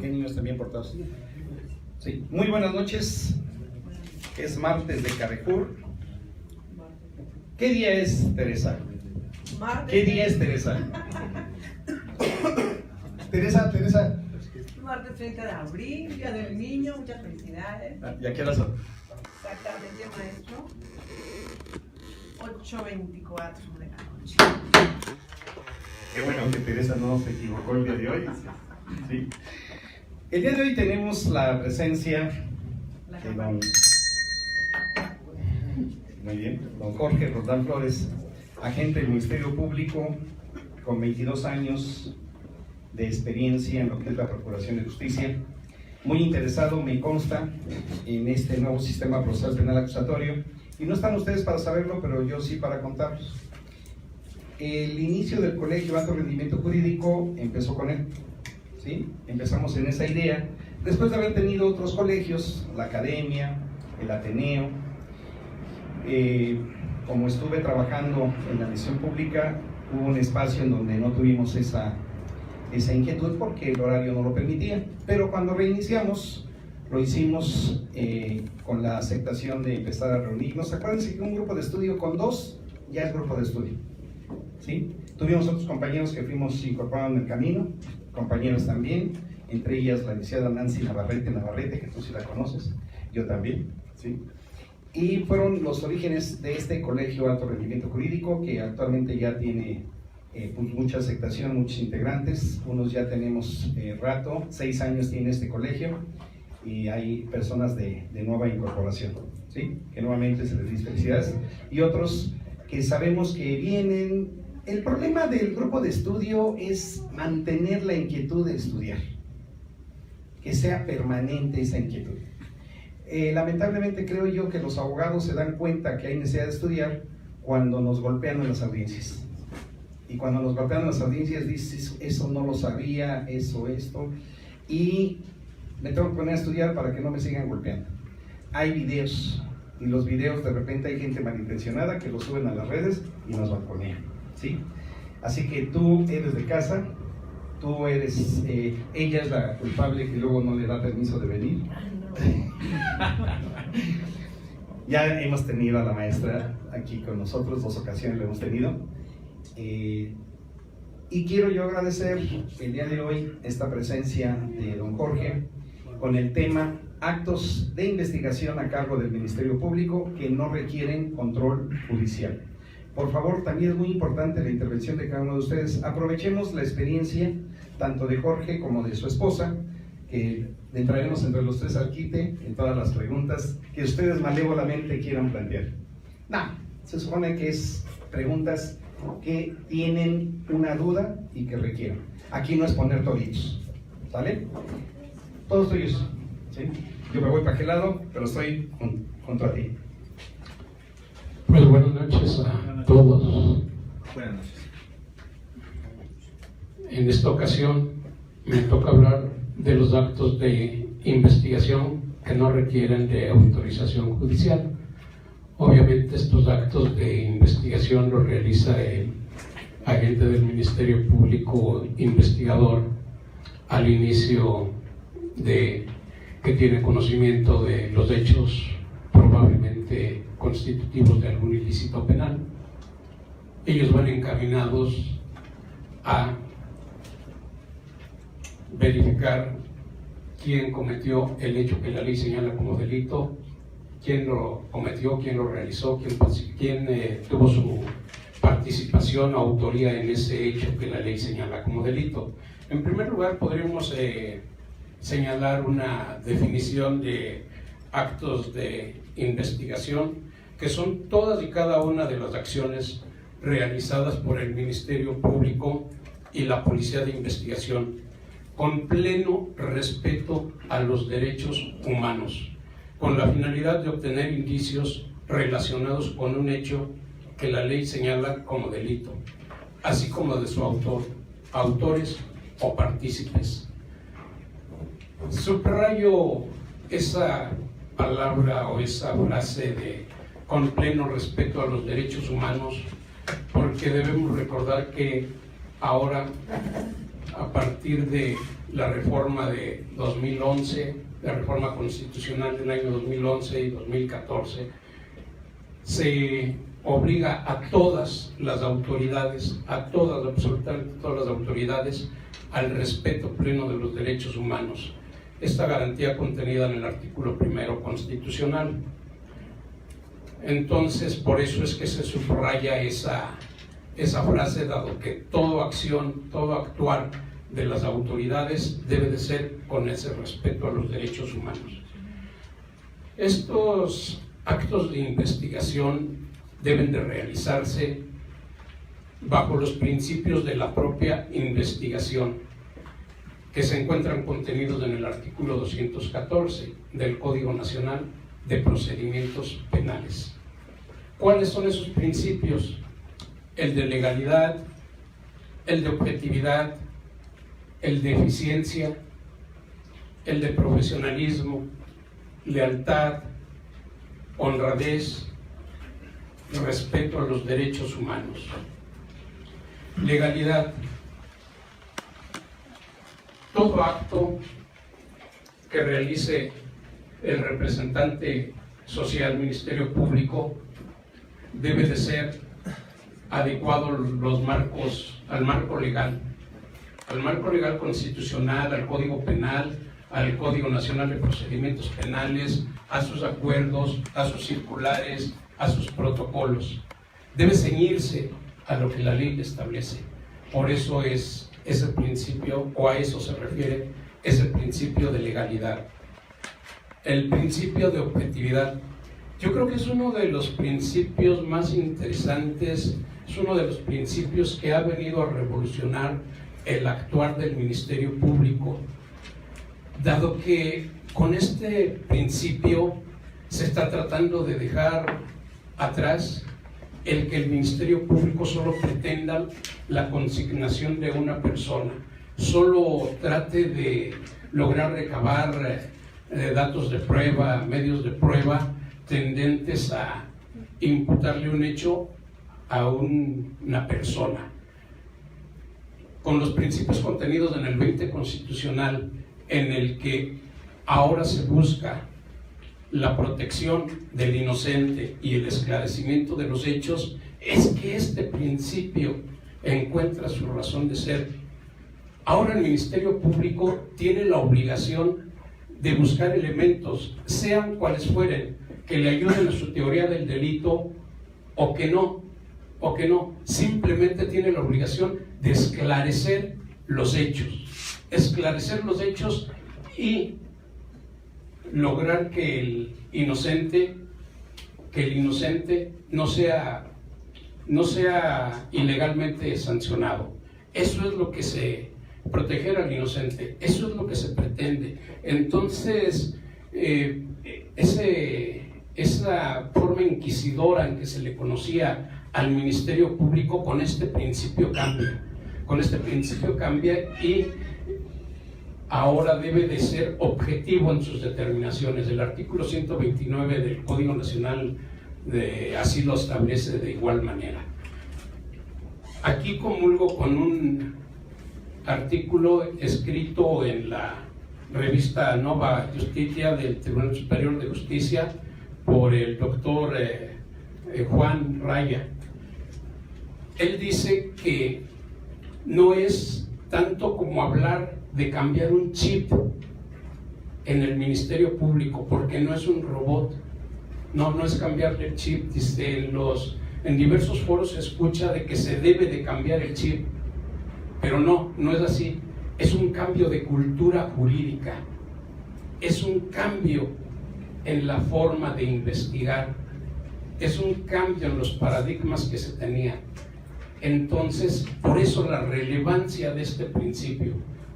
¿Qué niños están bien portados? Sí. Muy buenas noches. Es martes de Carrefour. ¿Qué día es, Teresa? ¿Qué día es, Teresa? Teresa. Martes 30 de abril, Día del Niño, muchas felicidades. ¿Y a qué hora son? Exactamente, maestro. 8:24 de la noche. Qué bueno que Teresa no se equivocó el día de hoy. Sí. El día de hoy tenemos la presencia de don Jorge Roldán Flores, agente del Ministerio Público con 22 años de experiencia en lo que es la Procuración de Justicia. Muy interesado, me consta, en este nuevo sistema procesal penal acusatorio. Y no están ustedes para saberlo, pero yo sí para contarlos. El inicio del Colegio de Alto Rendimiento Jurídico empezó con él. ¿Sí? Empezamos en esa idea, después de haber tenido otros colegios, la Academia, el Ateneo. Como estuve trabajando en la misión pública, hubo un espacio en donde no tuvimos esa inquietud porque el horario no lo permitía, pero cuando reiniciamos lo hicimos con la aceptación de empezar a reunirnos. Acuérdense que un grupo de estudio con 2 ya es grupo de estudio, ¿sí? Tuvimos otros compañeros que fuimos incorporando en el camino, compañeros también, entre ellas la licenciada Nancy Navarrete, que tú sí la conoces, yo también, ¿sí? Y fueron los orígenes de este Colegio de Alto Rendimiento Jurídico, que actualmente ya tiene pues mucha aceptación, muchos integrantes. Unos ya tenemos rato, 6 años tiene este colegio, y hay personas de nueva incorporación, ¿sí? Que nuevamente se les dice felicidades, y otros que sabemos que vienen. El problema del grupo de estudio es mantener la inquietud de estudiar, que sea permanente esa inquietud. Lamentablemente creo yo que los abogados se dan cuenta que hay necesidad de estudiar cuando nos golpean en las audiencias. Y cuando nos golpean en las audiencias dices, eso no lo sabía, esto, y me tengo que poner a estudiar para que no me sigan golpeando. Hay videos, y los videos de repente hay gente malintencionada que los suben a las redes y nos balconean, ¿sí? Así que tú eres de casa, tú eres, ella es la culpable que luego no le da permiso de venir. Ya hemos tenido a la maestra aquí con nosotros, 2 ocasiones lo hemos tenido. Y quiero yo agradecer el día de hoy esta presencia de don Jorge con el tema actos de investigación a cargo del Ministerio Público que no requieren control judicial. Por favor, también es muy importante la intervención de cada uno de ustedes. Aprovechemos la experiencia tanto de Jorge como de su esposa, que entraremos entre los 3 al quite en todas las preguntas que ustedes malévolamente quieran plantear. Se supone que es preguntas que tienen una duda y que requieren. Aquí no es poner toditos, ¿sale? Todos tuyos, ¿sí? Yo me voy para aquel lado, pero estoy junto a ti. Pues buenas noches a todos. Buenas noches. En esta ocasión me toca hablar de los actos de investigación que no requieren de autorización judicial. Obviamente estos actos de investigación los realiza el agente del Ministerio Público investigador al inicio de que tiene conocimiento de los hechos probablemente constitutivos de algún ilícito penal. Ellos van encaminados a verificar quién cometió el hecho que la ley señala como delito, quién lo cometió, quién lo realizó, quién tuvo su participación o autoría en ese hecho que la ley señala como delito. En primer lugar, podríamos señalar una definición de actos de investigación, que son todas y cada una de las acciones realizadas por el Ministerio Público y la Policía de Investigación, con pleno respeto a los derechos humanos, con la finalidad de obtener indicios relacionados con un hecho que la ley señala como delito, así como de su autor, autores o partícipes. Subrayo esa palabra o esa frase de con pleno respeto a los derechos humanos, porque debemos recordar que ahora a partir de la reforma de 2011, la reforma constitucional del año 2011 y 2014, se obliga a todas las autoridades, absolutamente todas las autoridades, al respeto pleno de los derechos humanos. Esta garantía contenida en el artículo 1 constitucional. Entonces, por eso es que se subraya esa frase, dado que toda acción, todo actuar de las autoridades debe de ser con ese respeto a los derechos humanos. Estos actos de investigación deben de realizarse bajo los principios de la propia investigación, que se encuentran contenidos en el artículo 214 del Código Nacional de Procedimientos Penales. ¿Cuáles son esos principios? El de legalidad, el de objetividad, el de eficiencia, el de profesionalismo, lealtad, honradez, respeto a los derechos humanos. Legalidad. Todo acto que realice el representante social, Ministerio Público, debe de ser adecuado al marco legal constitucional, al Código Penal, al Código Nacional de Procedimientos Penales, a sus acuerdos, a sus circulares, a sus protocolos. Debe ceñirse a lo que la ley establece. Por eso es ese principio, o a eso se refiere, ese principio de legalidad. El principio de objetividad. Yo creo que es uno de los principios más interesantes, es uno de los principios que ha venido a revolucionar el actuar del Ministerio Público, dado que con este principio se está tratando de dejar atrás el que el Ministerio Público solo pretenda la consignación de una persona, solo trate de lograr recabar datos de prueba, medios de prueba tendentes a imputarle un hecho a una persona. Con los principios contenidos en el 20 constitucional, en el que ahora se busca la protección del inocente y el esclarecimiento de los hechos, es que este principio encuentra su razón de ser. Ahora el Ministerio Público tiene la obligación de buscar elementos, sean cuales fueren, que le ayuden a su teoría del delito o que no, simplemente tiene la obligación de esclarecer los hechos y lograr que el inocente no sea ilegalmente sancionado. Eso es lo que proteger al inocente, eso es lo que se pretende. Entonces, esa forma inquisidora en que se le conocía al Ministerio Público, con este principio cambia y ahora debe de ser objetivo en sus determinaciones. El artículo 129 del Código Nacional así lo establece de igual manera. Aquí comulgo con un artículo escrito en la revista Nova Justitia del Tribunal Superior de Justicia por el doctor Juan Raya. Él dice que no es tanto como hablar de cambiar un chip en el Ministerio Público, porque no es un robot, no es cambiarle el chip. Dice, en diversos foros se escucha de que se debe de cambiar el chip, pero no es así. Es un cambio de cultura jurídica, es un cambio en la forma de investigar, es un cambio en los paradigmas que se tenían. Entonces, por eso la relevancia de este principio,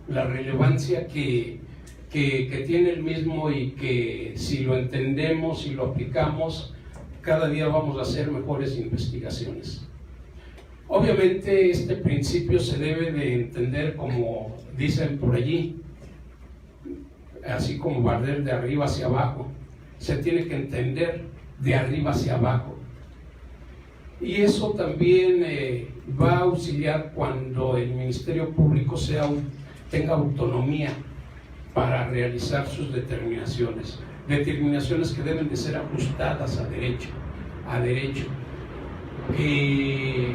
la relevancia que tiene el mismo, y que si lo entendemos y lo aplicamos, cada día vamos a hacer mejores investigaciones. Obviamente este principio se debe de entender, como dicen por allí, así como barrer de arriba hacia abajo. Se tiene que entender de arriba hacia abajo. Y eso también va a auxiliar cuando el Ministerio Público tenga autonomía para realizar sus determinaciones que deben de ser ajustadas a derecho. Que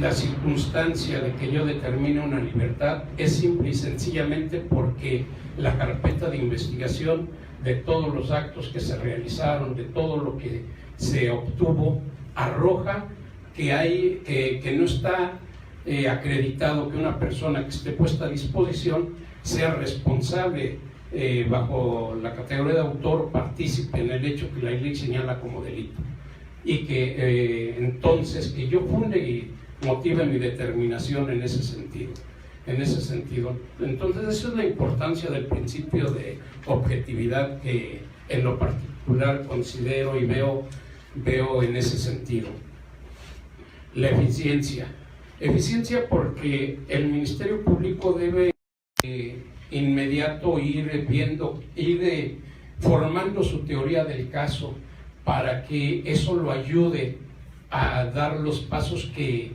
la circunstancia de que yo determine una libertad es simple y sencillamente porque la carpeta de investigación de todos los actos que se realizaron, de todo lo que se obtuvo, arroja que no está acreditado que una persona que esté puesta a disposición sea responsable bajo la categoría de autor o partícipe en el hecho que la ley señala como delito, y que entonces que yo funde y motive mi determinación en ese sentido. Entonces esa es la importancia del principio de objetividad que en lo particular considero y veo en ese sentido. La eficiencia porque el Ministerio Público debe inmediato ir formando su teoría del caso para que eso lo ayude a dar los pasos que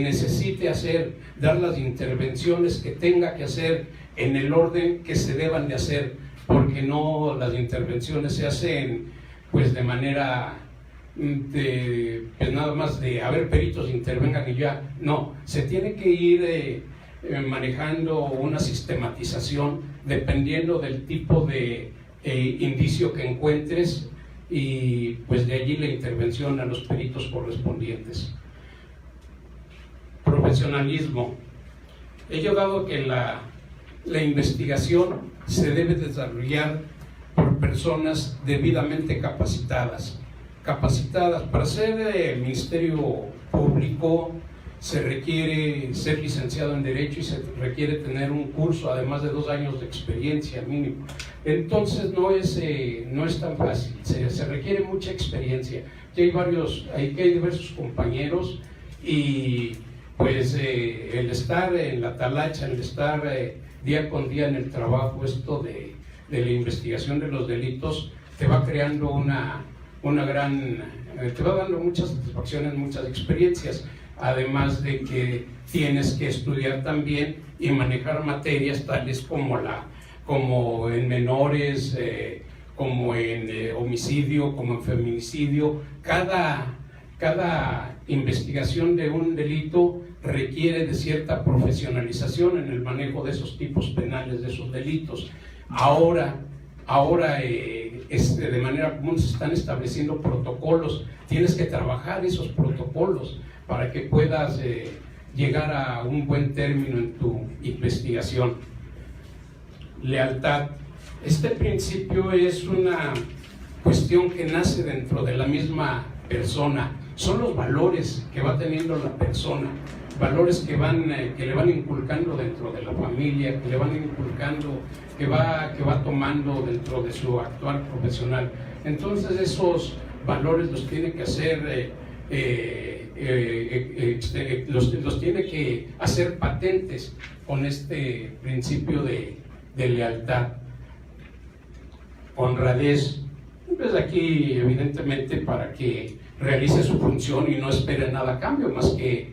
necesite hacer, dar las intervenciones que tenga que hacer en el orden que se deban de hacer, porque no las intervenciones se hacen pues de manera pues nada más de a ver, peritos intervengan y ya, no, se tiene que ir manejando una sistematización dependiendo del tipo de indicio que encuentres, y pues de allí la intervención a los peritos correspondientes. Profesionalismo. He llegado a que la investigación se debe desarrollar por personas debidamente capacitadas. Para ser Ministerio Público se requiere ser licenciado en Derecho y se requiere tener un curso, además de 2 años de experiencia mínimo. Entonces no es tan fácil, se requiere mucha experiencia. Ya hay diversos compañeros, y pues el estar en la talacha, el estar día con día en el trabajo, esto de la investigación de los delitos, te va creando te va dando muchas satisfacciones, muchas experiencias, además de que tienes que estudiar también y manejar materias tales como en menores, como en homicidio, como en feminicidio. Cada investigación de un delito requiere de cierta profesionalización en el manejo de esos tipos penales, de esos delitos. Ahora de manera común se están estableciendo protocolos. Tienes que trabajar esos protocolos para que puedas llegar a un buen término en tu investigación. Lealtad. Este principio es una cuestión que nace dentro de la misma persona. Son los valores que va teniendo la persona, valores que le van inculcando dentro de la familia, que le van inculcando, que va tomando dentro de su actuar profesional. Entonces esos valores los tiene que hacer, los tiene que hacer patentes con este principio de lealtad. Honradez. Pues aquí evidentemente para que realice su función y no espere nada a cambio más que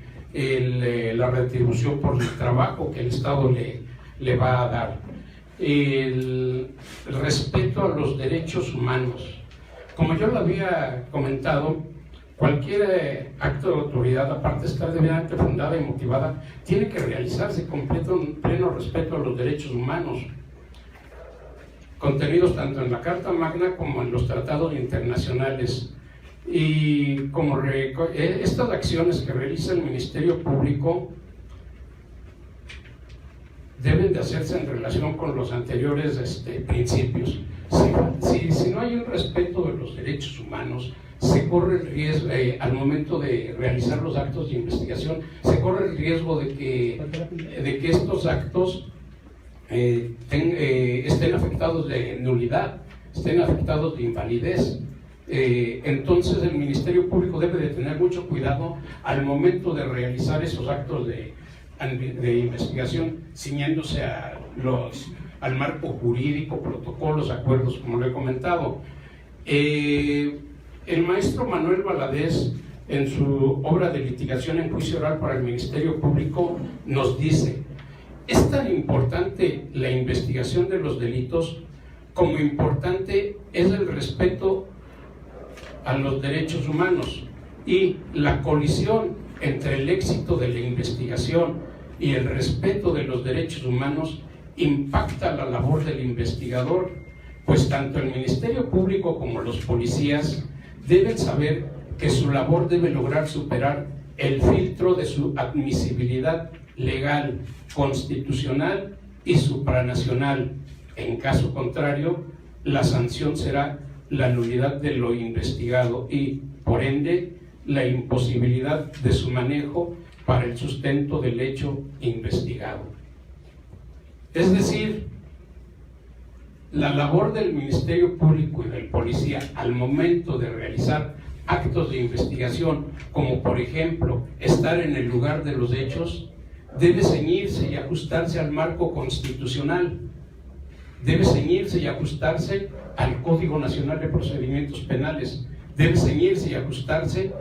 la retribución por el trabajo que el Estado le va a dar. El respeto a los derechos humanos. Como yo lo había comentado, cualquier acto de autoridad, aparte de estar debidamente fundada y motivada, tiene que realizarse con pleno respeto a los derechos humanos, contenidos tanto en la Carta Magna como en los tratados internacionales. Y como estas acciones que realiza el Ministerio Público deben de hacerse en relación con los anteriores principios. Si no hay un respeto de los derechos humanos, se corre el riesgo, al momento de realizar los actos de investigación, se corre el riesgo de que estos actos estén afectados de nulidad, estén afectados de invalidez. Entonces el Ministerio Público debe de tener mucho cuidado al momento de realizar esos actos de investigación, ciñéndose al marco jurídico, protocolos, acuerdos, como lo he comentado. El maestro Manuel Valadez en su obra de litigación en juicio oral para el Ministerio Público, nos dice: es tan importante la investigación de los delitos como importante es el respeto a los derechos humanos, y la colisión entre el éxito de la investigación y el respeto de los derechos humanos impacta la labor del investigador, pues tanto el Ministerio Público como los policías deben saber que su labor debe lograr superar el filtro de su admisibilidad legal, constitucional y supranacional. En caso contrario, la sanción será la nulidad de lo investigado y, por ende, la imposibilidad de su manejo para el sustento del hecho investigado. Es decir, la labor del Ministerio Público y del policía al momento de realizar actos de investigación, como por ejemplo estar en el lugar de los hechos, debe ceñirse y ajustarse al marco constitucional, debe ceñirse y ajustarse al Código Nacional de Procedimientos Penales, debe ceñirse y ajustarse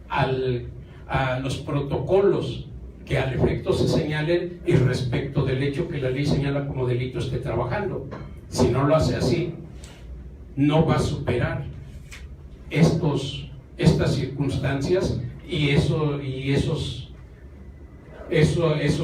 a los protocolos que al efecto se señalen y respecto del hecho que la ley señala como delito esté trabajando. Si no lo hace así, no va a superar estas circunstancias y esos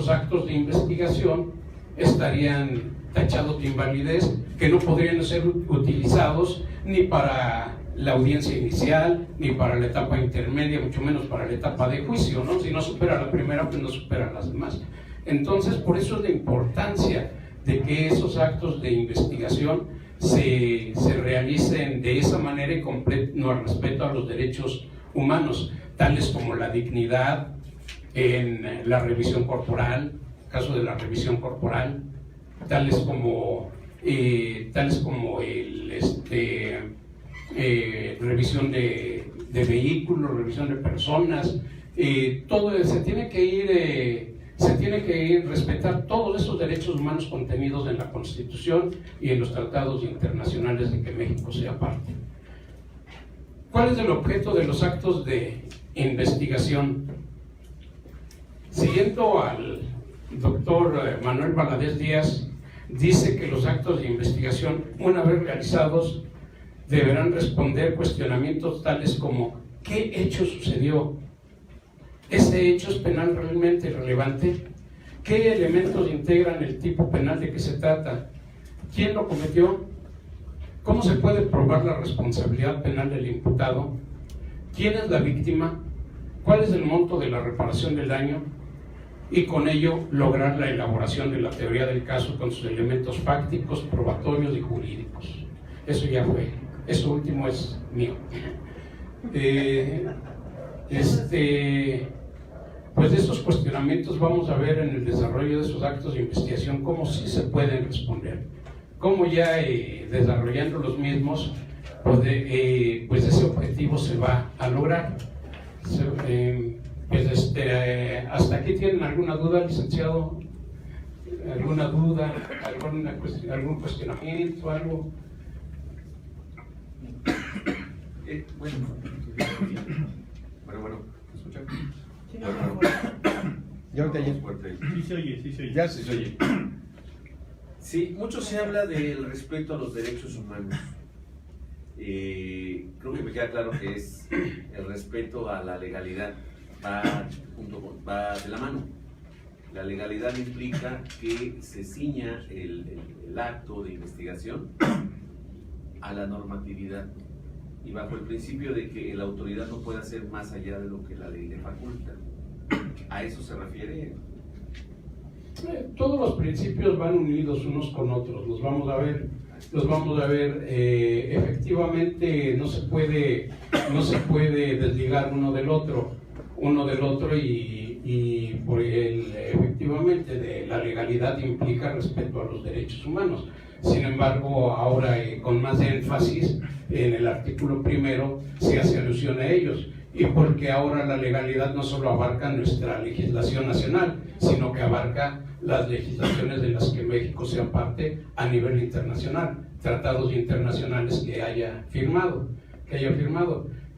actos de investigación estarían tachados de invalidez, que no podrían ser utilizados ni para la audiencia inicial, ni para la etapa intermedia, mucho menos para la etapa de juicio, ¿no? Si no supera la primera, pues no supera las demás. Entonces, por eso es la importancia de que esos actos de investigación se realicen de esa manera y completo al respeto a los derechos humanos, tales como la dignidad en la revisión corporal, caso de la revisión corporal, tales como revisión de vehículos, revisión de personas, todo se tiene que ir respetar todos esos derechos humanos contenidos en la Constitución y en los tratados internacionales de que México sea parte. ¿Cuál es el objeto de los actos de investigación? Siguiendo al doctor Manuel Valadez Díaz, dice que los actos de investigación, una vez realizados, deberán responder cuestionamientos tales como: ¿qué hecho sucedió? ¿Ese hecho es penal realmente relevante? ¿Qué elementos integran el tipo penal de que se trata? ¿Quién lo cometió? ¿Cómo se puede probar la responsabilidad penal del imputado? ¿Quién es la víctima? ¿Cuál es el monto de la reparación del daño? Y con ello lograr la elaboración de la teoría del caso con sus elementos fácticos, probatorios y jurídicos. Eso ya fue. Eso último es mío. Pues de estos cuestionamientos vamos a ver en el desarrollo de esos actos de investigación cómo sí se pueden responder, cómo ya desarrollando los mismos, pues ese objetivo se va a lograr. ¿Hasta aquí tienen alguna duda, licenciado? ¿Alguna duda? ¿Algún cuestionamiento? ¿Algo? Bueno, ¿me escuchan? Sí, no, por favor. Ya ahorita ya. Sí se oye. Ya se oye. Sí, mucho se habla del respeto a los derechos humanos. Creo que me queda claro que es el respeto a la legalidad, va de la mano. La legalidad implica que se ciña el acto de investigación a la normatividad y bajo el principio de que la autoridad no puede hacer más allá de lo que la ley le faculta. ¿A eso se refiere? Todos los principios van unidos unos con otros, los vamos a ver. Efectivamente no se puede desligar uno del otro y efectivamente de la legalidad implica respeto a los derechos humanos. Sin embargo, ahora con más énfasis en el artículo primero se hace alusión a ellos, y porque ahora la legalidad no solo abarca nuestra legislación nacional, sino que abarca las legislaciones de las que México sea parte a nivel internacional, tratados internacionales que haya firmado.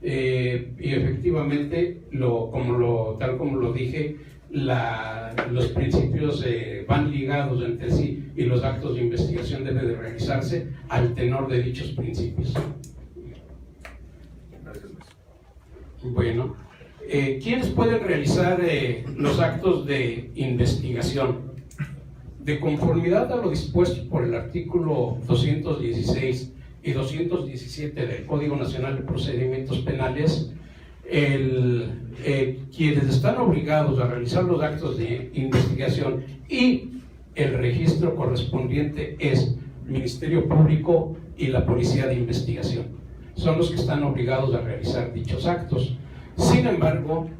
y efectivamente, tal como lo dije, los principios van ligados entre sí y los actos de investigación deben de realizarse al tenor de dichos principios. Bueno, ¿quiénes pueden realizar los actos de investigación? De conformidad a lo dispuesto por el artículo 216 y 217 del Código Nacional de Procedimientos Penales, quienes están obligados a realizar los actos de investigación y el registro correspondiente es Ministerio Público y la Policía de Investigación. Son los que están obligados a realizar dichos actos. Sin embargo,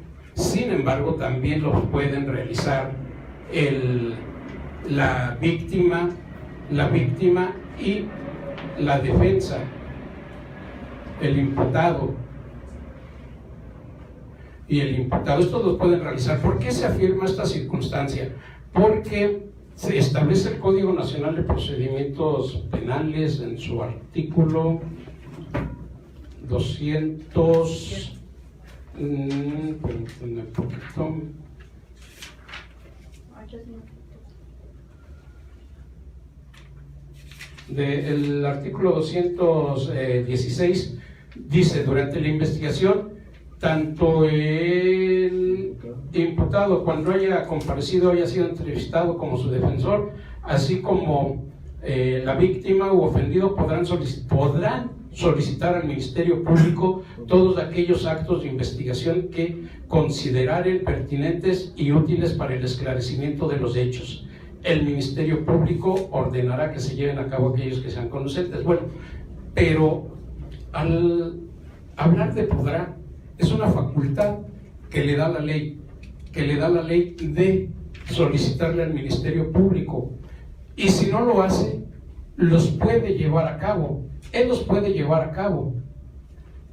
también los pueden realizar la víctima y la defensa, el imputado y el imputado. Estos los pueden realizar. ¿Por qué se afirma esta circunstancia? Porque se establece el Código Nacional de Procedimientos Penales en su artículo 200. El artículo 216 dice: durante la investigación, tanto el imputado, cuando haya comparecido, haya sido entrevistado, como su defensor, así como la víctima u ofendido podrán solicitar al Ministerio Público todos aquellos actos de investigación que consideren pertinentes y útiles para el esclarecimiento de los hechos. El Ministerio Público ordenará que se lleven a cabo aquellos que sean conducentes. Bueno, pero al hablar de podrá, es una facultad que le da la ley, de solicitarle al Ministerio Público. Y si no lo hace, los puede llevar a cabo. Él los puede llevar a cabo.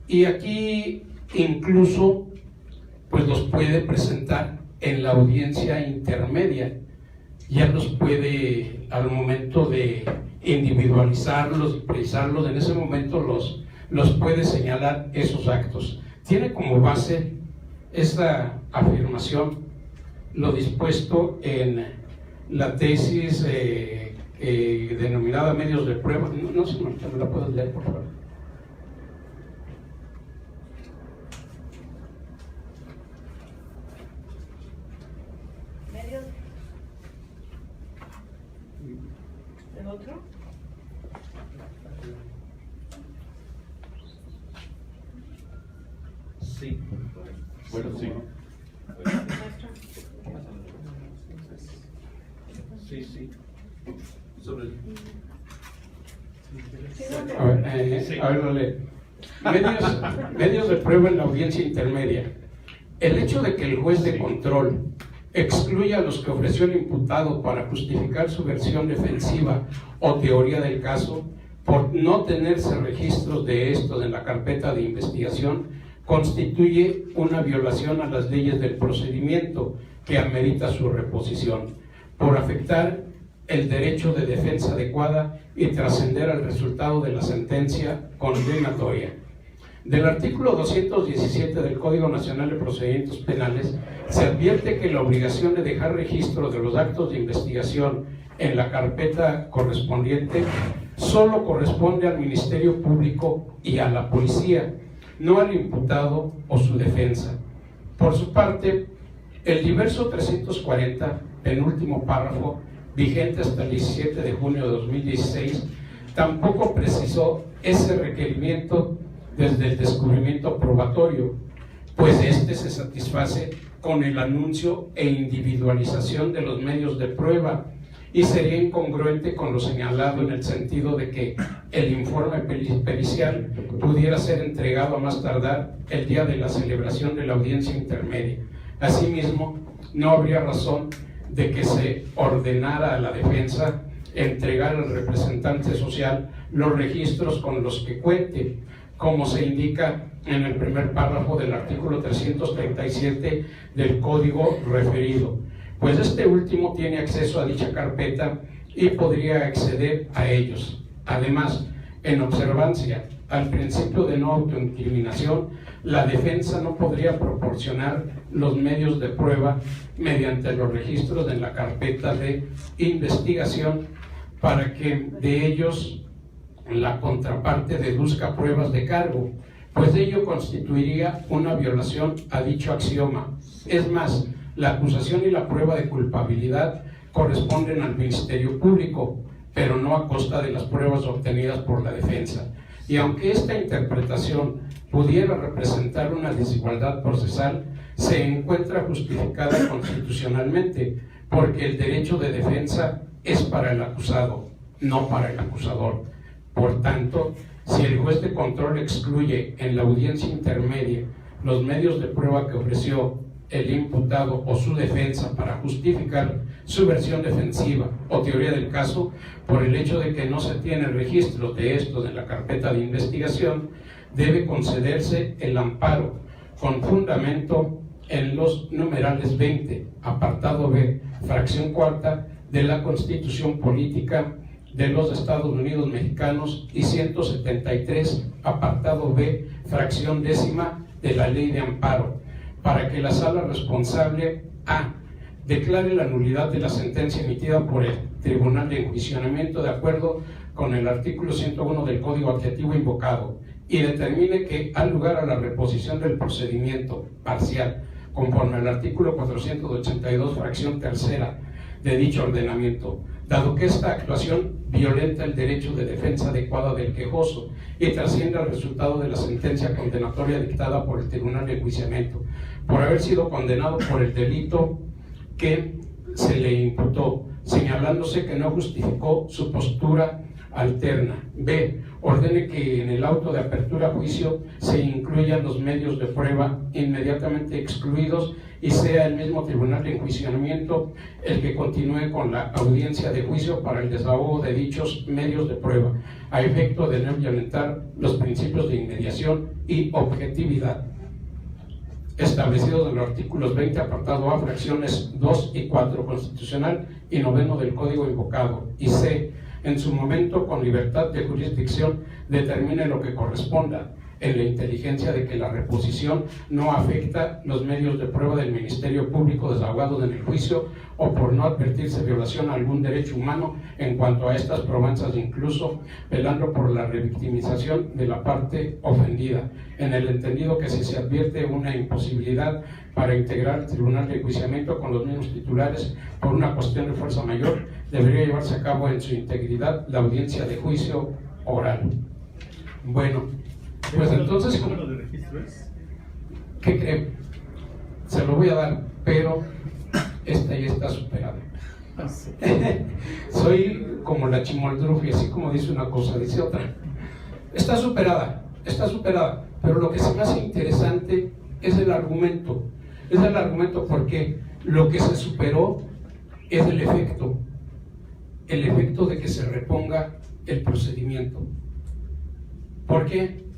Y aquí incluso, pues los puede presentar en la audiencia intermedia. Ya los puede, al momento de individualizarlos y precisarlos, en ese momento los puede señalar esos actos. Tiene como base esta afirmación lo dispuesto en la tesis denominada medios de prueba. No sé, ¿me la puedes leer, por favor? ¿Medios? ¿El otro? Sí. Bueno, sí. Sí. Sobre el... A ver, lo leo. Medios de prueba en la audiencia intermedia. El hecho de que el juez de control excluya a los que ofreció el imputado para justificar su versión defensiva o teoría del caso, por no tenerse registros de estos en la carpeta de investigación, constituye una violación a las leyes del procedimiento que amerita su reposición, por afectar el derecho de defensa adecuada y trascender al resultado de la sentencia condenatoria. Del artículo 217 del Código Nacional de Procedimientos Penales se advierte que la obligación de dejar registro de los actos de investigación en la carpeta correspondiente solo corresponde al Ministerio Público y a la Policía, no al imputado o su defensa. Por su parte, el diverso 340, penúltimo párrafo, vigente hasta el 17 de junio de 2016, tampoco precisó ese requerimiento desde el descubrimiento probatorio, pues este se satisface con el anuncio e individualización de los medios de prueba y sería incongruente con lo señalado en el sentido de que el informe pericial pudiera ser entregado a más tardar el día de la celebración de la audiencia intermedia. Asimismo, no habría razón de que se ordenara a la defensa entregar al representante social los registros con los que cuente, como se indica en el primer párrafo del artículo 337 del código referido, pues este último tiene acceso a dicha carpeta y podría acceder a ellos. Además, en observancia al principio de no autoincriminación, la defensa no podría proporcionar los medios de prueba mediante los registros en la carpeta de investigación para que de ellos la contraparte deduzca pruebas de cargo, pues ello constituiría una violación a dicho axioma. Es más, la acusación y la prueba de culpabilidad corresponden al Ministerio Público, pero no a costa de las pruebas obtenidas por la defensa. Y aunque esta interpretación pudiera representar una desigualdad procesal, se encuentra justificada constitucionalmente, porque el derecho de defensa es para el acusado, no para el acusador. Por tanto, si el juez de control excluye en la audiencia intermedia los medios de prueba que ofreció el imputado o su defensa para justificar su versión defensiva o teoría del caso, por el hecho de que no se tiene registro de estos en la carpeta de investigación, debe concederse el amparo con fundamento en los numerales 20, apartado B, fracción cuarta de la Constitución Política de los Estados Unidos Mexicanos y 173, apartado B, fracción décima de la Ley de Amparo, para que la sala responsable A. declare la nulidad de la sentencia emitida por el Tribunal de Enjuiciamiento de acuerdo con el artículo 101 del Código Adjetivo invocado y determine que al lugar a la reposición del procedimiento parcial conforme al artículo 482 fracción tercera de dicho ordenamiento, dado que esta actuación violenta el derecho de defensa adecuada del quejoso y trasciende al resultado de la sentencia condenatoria dictada por el Tribunal de Enjuiciamiento, por haber sido condenado por el delito que se le imputó, señalándose que no justificó su postura alterna. B. Ordene que en el auto de apertura a juicio se incluyan los medios de prueba inmediatamente excluidos y sea el mismo Tribunal de Enjuiciamiento el que continúe con la audiencia de juicio para el desahogo de dichos medios de prueba, a efecto de no violentar los principios de inmediación y objetividad establecidos en los artículos 20, apartado A, fracciones 2 y 4 constitucional y 9 del Código invocado, y C. en su momento, con libertad de jurisdicción, determine lo que corresponda, en la inteligencia de que la reposición no afecta los medios de prueba del Ministerio Público desahogados en el juicio o por no advertirse violación a algún derecho humano en cuanto a estas probanzas, incluso velando por la revictimización de la parte ofendida, en el entendido que si se advierte una imposibilidad para integrar el Tribunal de Enjuiciamiento con los mismos titulares por una cuestión de fuerza mayor, debería llevarse a cabo en su integridad la audiencia de juicio oral. Bueno, pues entonces, ¿qué número de registro es? ¿Qué creen? Se lo voy a dar, pero esta ya está superada. Soy como la Chimoldrufi, así como dice una cosa, dice otra. Está superada, pero lo que se me hace interesante es el argumento. Es el argumento porque lo que se superó es el efecto de que se reponga el procedimiento. ¿Por qué?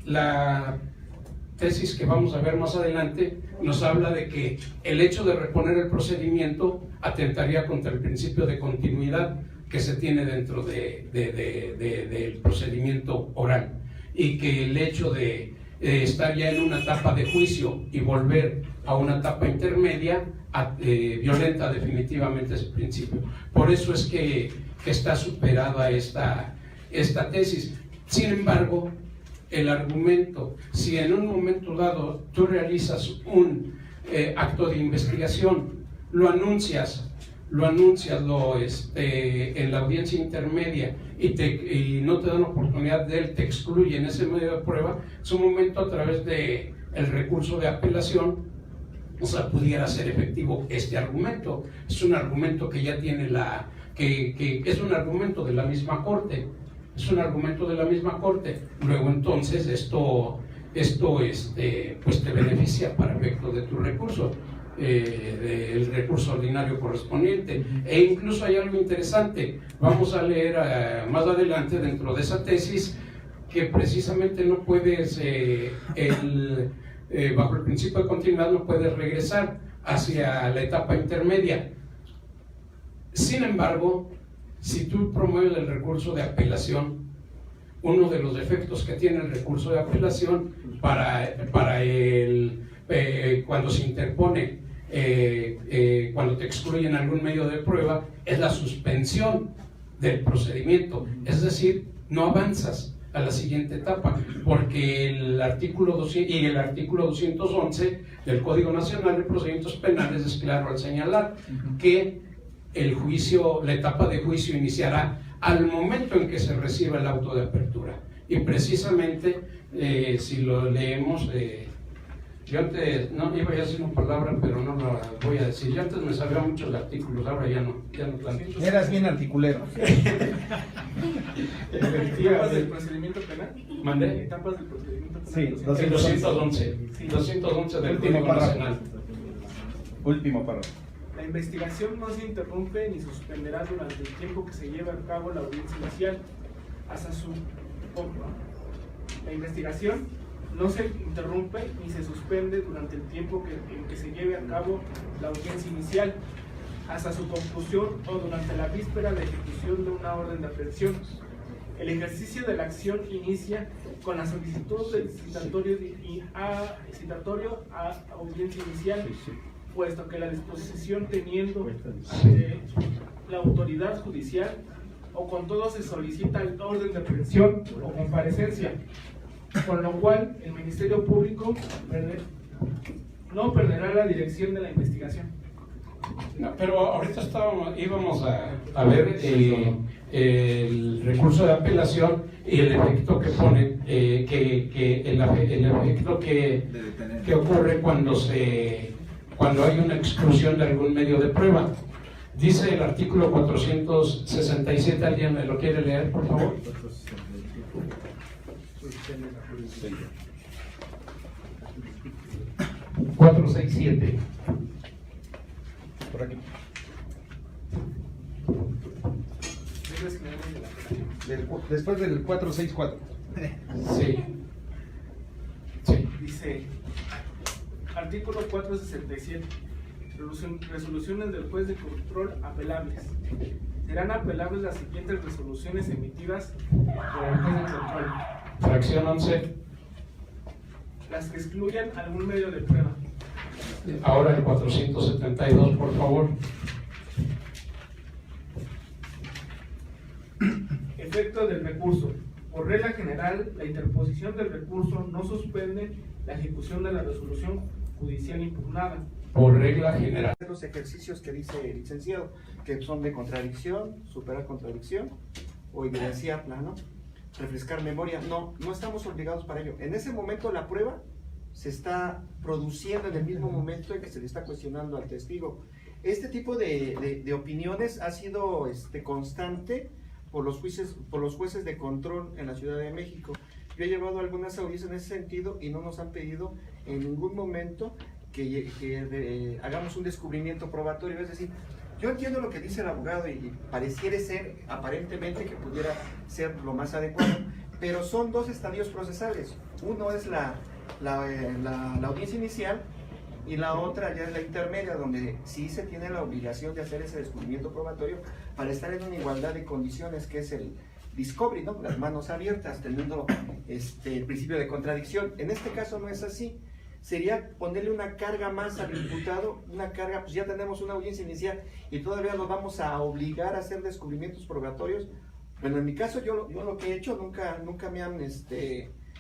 La tesis que vamos a ver más adelante nos habla de que el hecho de reponer el procedimiento atentaría contra el principio de continuidad que se tiene dentro del procedimiento oral, y que el hecho de estar ya en una etapa de juicio y volver a una etapa intermedia violenta definitivamente ese principio. Por eso es que está superada esta tesis. Sin embargo, el argumento, si en un momento dado tú realizas un acto de investigación, lo anuncias en la audiencia intermedia y no te dan oportunidad de él, te excluyen ese medio de prueba, es un momento a través del recurso de apelación, o sea, pudiera ser efectivo este argumento. Es un argumento que ya tiene que es un argumento de la misma Corte. Luego entonces esto pues te beneficia para efecto de tu recurso, del recurso ordinario correspondiente. E incluso hay algo interesante, vamos a leer más adelante dentro de esa tesis, que precisamente no puedes, bajo el principio de continuidad, no puedes regresar hacia la etapa intermedia. Sin embargo, si tú promueves el recurso de apelación, uno de los defectos que tiene el recurso de apelación cuando se interpone, cuando te excluyen algún medio de prueba, es la suspensión del procedimiento, es decir, no avanzas a la siguiente etapa, porque el artículo 211 del Código Nacional de Procedimientos Penales es claro al señalar que la etapa de juicio iniciará al momento en que se reciba el auto de apertura. Y precisamente, si lo leemos, yo antes, no iba a decir una palabra, pero no la voy a decir. Yo antes me sabía muchos artículos, ahora ya no tanto. Eras bien articulero. ¿Etapas del procedimiento penal? ¿Mandé? ¿Etapas del procedimiento penal? Sí, 211 del Último Código párrafo. Nacional. Último párrafo. La investigación no se interrumpe ni suspenderá durante el tiempo que se lleve a cabo la audiencia inicial hasta su La investigación no se interrumpe ni se suspende durante el tiempo en que se lleve a cabo la audiencia inicial hasta su conclusión o durante la víspera de ejecución de una orden de aprehensión. El ejercicio de la acción inicia con la solicitud del citatorio a audiencia inicial, puesto que la disposición teniendo la autoridad judicial o con todo se solicita el orden de aprehensión o comparecencia, con lo cual el Ministerio Público no perderá la dirección de la investigación. No, pero ahorita íbamos a ver el recurso de apelación y el efecto que pone, el efecto que ocurre cuando hay una exclusión de algún medio de prueba. Dice el artículo 467, ¿alguien me lo quiere leer, por favor? 467. Por aquí. Después del 464. Sí. Sí. Dice, artículo 467, resoluciones del juez de control apelables. Serán apelables las siguientes resoluciones emitidas por el juez de control. Fracción 11. Las que excluyan algún medio de prueba. Ahora el 472, por favor. Efecto del recurso. Por regla general, la interposición del recurso no suspende la ejecución de la resolución judicial impugnada. Por regla general. Los ejercicios que dice el licenciado, que son de contradicción, superar contradicción o evidenciarla, ¿no? Refrescar memoria. No estamos obligados para ello. En ese momento la prueba se está produciendo en el mismo momento en que se le está cuestionando al testigo. Este tipo de opiniones ha sido constante por los jueces de control en la Ciudad de México. Yo he llevado algunas audiencias en ese sentido y no nos han pedido en ningún momento que hagamos un descubrimiento probatorio. Es decir, yo entiendo lo que dice el abogado y pareciera ser aparentemente que pudiera ser lo más adecuado, pero son dos estadios procesales. Uno es la audiencia inicial y la otra ya es la intermedia, donde sí se tiene la obligación de hacer ese descubrimiento probatorio para estar en una igualdad de condiciones, que es el discovery, ¿no? Las manos abiertas, teniendo el principio de contradicción. En este caso no es así. Sería ponerle una carga más al imputado, una carga, pues ya tenemos una audiencia inicial y todavía los vamos a obligar a hacer descubrimientos probatorios. Bueno, en mi caso yo lo que he hecho, nunca me han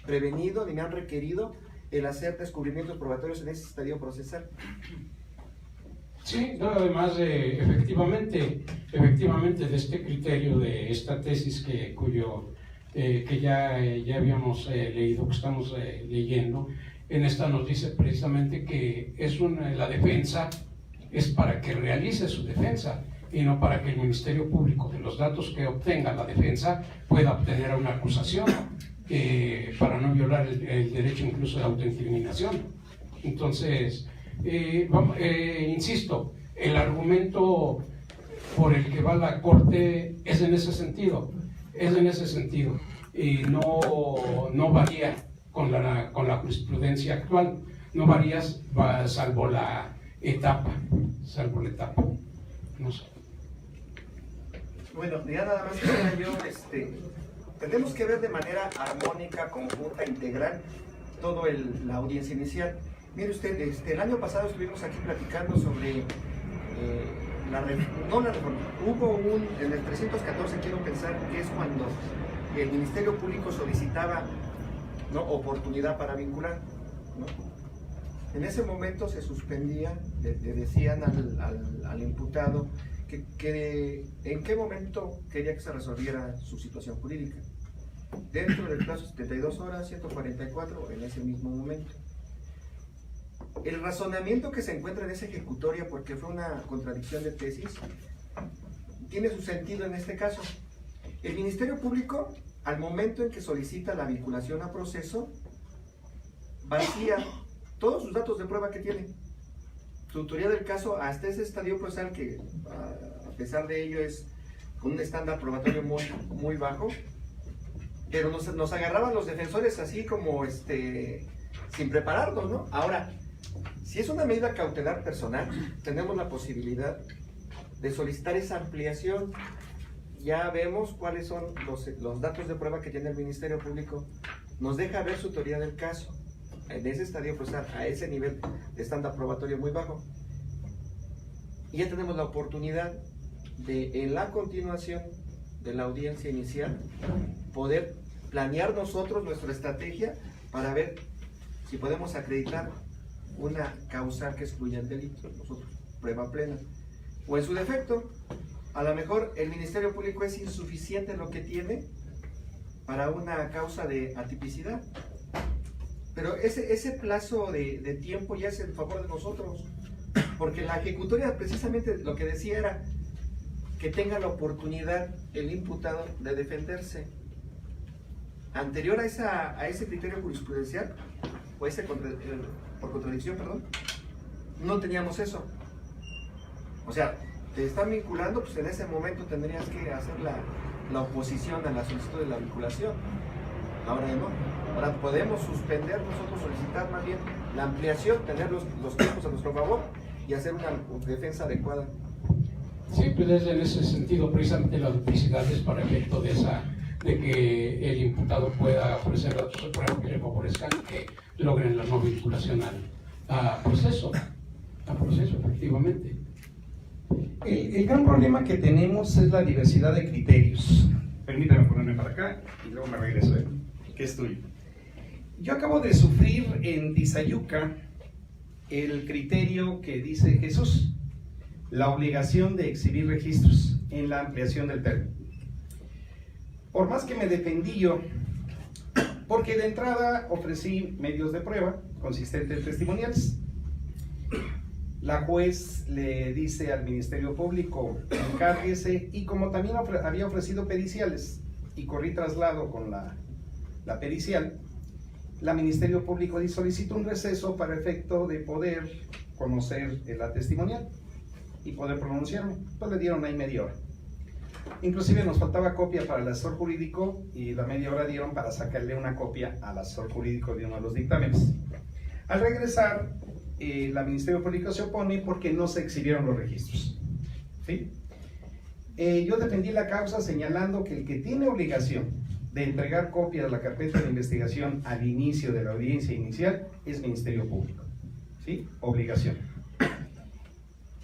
prevenido ni me han requerido el hacer descubrimientos probatorios en ese estadio procesal. Sí, no, además efectivamente de este criterio, de esta tesis que ya habíamos leído, que estamos leyendo, en esta nos dice precisamente que la defensa es para que realice su defensa y no para que el Ministerio Público, de los datos que obtenga la defensa, pueda obtener una acusación para no violar el derecho incluso de autoincriminación. Entonces, insisto, el argumento por el que va la Corte es en ese sentido y no varía con la jurisprudencia actual, no varía salvo la etapa, no sé. Bueno, ya nada más quería yo tenemos que ver de manera armónica, conjunta, integral, la audiencia inicial. Mire usted, el año pasado estuvimos aquí platicando sobre hubo en el 314, quiero pensar que es cuando el Ministerio Público solicitaba, ¿no?, oportunidad para vincular, ¿no? En ese momento se suspendía, le decían al imputado que en qué momento quería que se resolviera su situación jurídica. Dentro del plazo de 72 horas, 144, en ese mismo momento. El razonamiento que se encuentra en esa ejecutoria, porque fue una contradicción de tesis, tiene su sentido en este caso. El Ministerio Público, al momento en que solicita la vinculación a proceso, vacía todos sus datos de prueba que tiene. Su autoría del caso hasta ese estadio procesal, que a pesar de ello es con un estándar probatorio muy bajo, pero nos agarraban los defensores así como sin prepararnos, ¿no? Ahora, si es una medida cautelar personal, tenemos la posibilidad de solicitar esa ampliación. Ya vemos cuáles son los datos de prueba que tiene el Ministerio Público. Nos deja ver su autoría del caso en ese estadio procesal, a ese nivel de estándar probatorio muy bajo. Y ya tenemos la oportunidad de, en la continuación de la audiencia inicial, poder planear nosotros nuestra estrategia para ver si podemos acreditar una causal que excluya el delito, nosotros, prueba plena. O en su defecto, a lo mejor el Ministerio Público es insuficiente lo que tiene para una causa de atipicidad. Pero ese plazo de tiempo ya es en favor de nosotros, porque la ejecutoria precisamente lo que decía era que tenga la oportunidad el imputado de defenderse. Anterior a ese criterio jurisprudencial, o por contradicción, perdón, no teníamos eso. O sea, te están vinculando, pues en ese momento tendrías que hacer la oposición a la solicitud de la vinculación. Ahora ya no. Ahora podemos suspender, nosotros solicitar más bien la ampliación, tener los tiempos a nuestro favor y hacer una defensa adecuada. Sí, pues es en ese sentido precisamente la duplicidad es para efecto de que el imputado pueda ofrecer datos de prueba que le favorezcan y que logren la no vinculación a proceso, efectivamente. El gran problema que tenemos es la diversidad de criterios. Permítame ponerme para acá y luego me regreso, que es tuyo. Yo acabo de sufrir en Tizayuca el criterio que dice Jesús, la obligación de exhibir registros en la ampliación del término. Por más que me defendí yo, porque de entrada ofrecí medios de prueba consistentes testimoniales. La juez le dice al Ministerio Público, encárguese, y como también había ofrecido periciales y corrí traslado con la pericial, la Ministerio Público solicitó un receso para efecto de poder conocer la testimonial y poder pronunciarme. Pues le dieron ahí media hora. Inclusive nos faltaba copia para el asesor jurídico y la media hora dieron para sacarle una copia al asesor jurídico de uno de los dictámenes. Al regresar, la Ministerio Público se opone porque no se exhibieron los registros. ¿Sí? Yo defendí la causa señalando que el que tiene obligación de entregar copias de la carpeta de investigación al inicio de la audiencia inicial es Ministerio Público. ¿Sí? Obligación.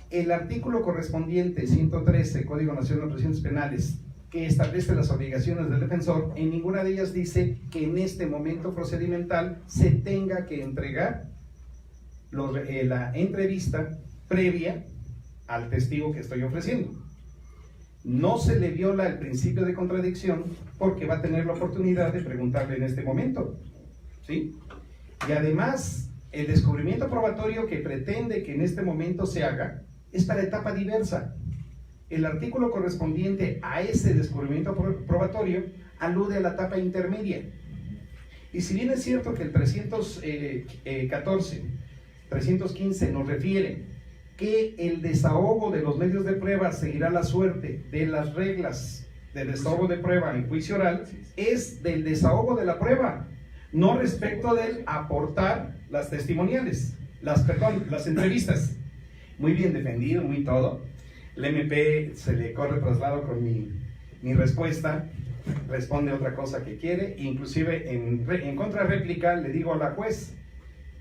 El artículo correspondiente 113, Código Nacional de Procedimientos Penales, que establece las obligaciones del defensor, en ninguna de ellas dice que en este momento procedimental se tenga que entregar la entrevista previa al testigo que estoy ofreciendo. No se le viola el principio de contradicción porque va a tener la oportunidad de preguntarle en este momento, ¿sí? Y además, el descubrimiento probatorio que pretende que en este momento se haga es para etapa diversa. El artículo correspondiente a ese descubrimiento probatorio alude a la etapa intermedia. Y si bien es cierto que el 315 nos refiere que el desahogo de los medios de prueba seguirá la suerte de las reglas de desahogo de prueba en juicio oral, es del desahogo de la prueba, no respecto del aportar las testimoniales, las entrevistas. Muy bien defendido, muy todo. El MP se le corre traslado con mi mi respuesta, responde otra cosa que quiere, inclusive en contrarréplica le digo a la juez,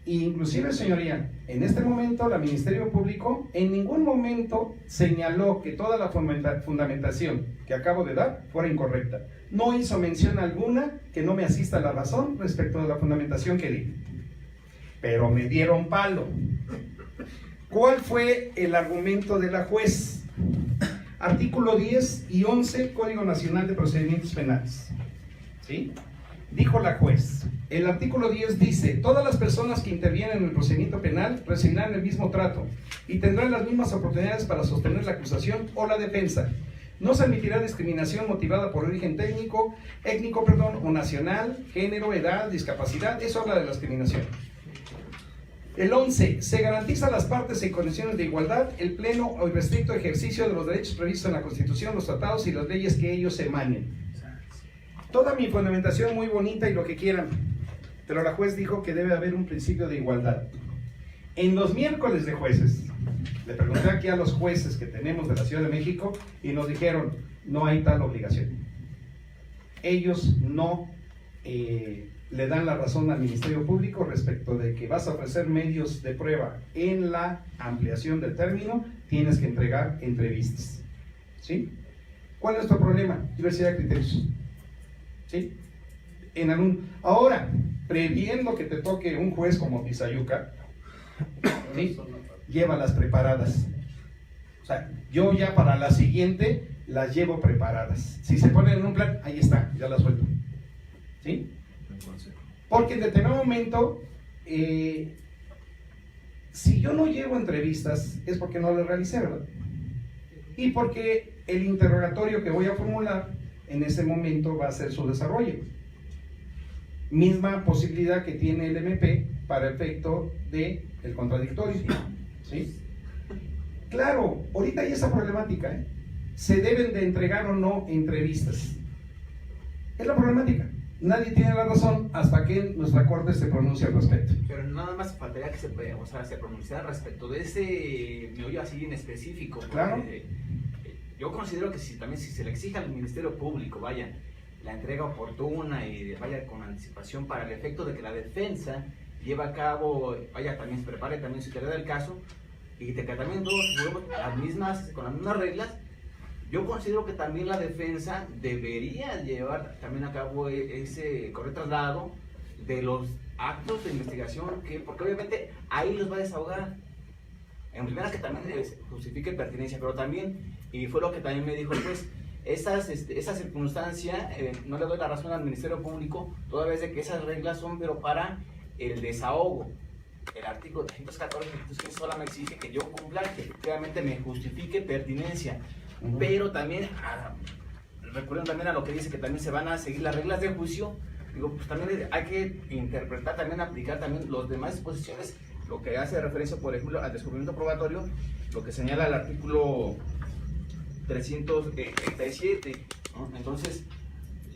inclusive señoría, en este momento la Ministerio Público en ningún momento señaló que toda la fundamentación que acabo de dar fuera incorrecta. No hizo mención alguna que no me asista la razón respecto de la fundamentación que di. Pero me dieron palo. ¿Cuál fue el argumento de la juez? Artículo 10 y 11, Código Nacional de Procedimientos Penales. ¿Sí? Dijo la juez, el artículo 10 dice, todas las personas que intervienen en el procedimiento penal recibirán el mismo trato y tendrán las mismas oportunidades para sostener la acusación o la defensa. No se admitirá discriminación motivada por origen étnico, o nacional, género, edad, discapacidad. Eso habla de la discriminación. El 11. Se garantiza a las partes en condiciones de igualdad el pleno o irrestricto ejercicio de los derechos previstos en la Constitución, los tratados y las leyes que ellos emanen. Toda mi fundamentación muy bonita y lo que quieran, pero la juez dijo que debe haber un principio de igualdad. En los miércoles de jueces, le pregunté aquí a los jueces que tenemos de la Ciudad de México y nos dijeron, no hay tal obligación. Ellos no le dan la razón al Ministerio Público respecto de que vas a ofrecer medios de prueba en la ampliación del término, tienes que entregar entrevistas. ¿Sí? ¿Cuál es nuestro problema? Diversidad de criterios. ¿Sí? Ahora, previendo que te toque un juez como Tizayuca, ¿sí? Llévalas preparadas. O sea, yo ya para la siguiente las llevo preparadas. Si se ponen en un plan, ahí está, ya las suelto. ¿Sí? Porque en determinado momento, si yo no llevo entrevistas, es porque no las realicé, ¿verdad? Y porque el interrogatorio que voy a formular en ese momento va a ser su desarrollo. Misma posibilidad que tiene el MP para efecto del contradictorio. ¿Sí? Claro, ahorita hay esa problemática, ¿eh? Se deben de entregar o no entrevistas. Es la problemática. Nadie tiene la razón hasta que nuestra corte se pronuncie al respecto. Pero nada más faltaría que se pronunciara respecto de ese meollo así en específico. Claro. Yo considero que si se le exige al Ministerio Público, vaya, la entrega oportuna y vaya con anticipación para el efecto de que la defensa lleva a cabo, vaya, también se prepare también su teoría del caso y que también todos con las mismas reglas. Yo considero que también la defensa debería llevar también a cabo ese correcto traslado de los actos de investigación, porque obviamente ahí los va a desahogar. En primera que también justifique pertinencia, pero también, y fue lo que también me dijo el juez, esa circunstancia, no le doy la razón al Ministerio Público, toda vez de que esas reglas son pero para el desahogo. El artículo 314 solo me exige que yo cumpla, que efectivamente me justifique pertinencia. Pero también, recuerden también a lo que dice que también se van a seguir las reglas de juicio. Digo, pues también hay que interpretar, también aplicar también las demás disposiciones, lo que hace referencia, por ejemplo, al descubrimiento probatorio, lo que señala el artículo 337, ¿no? Entonces,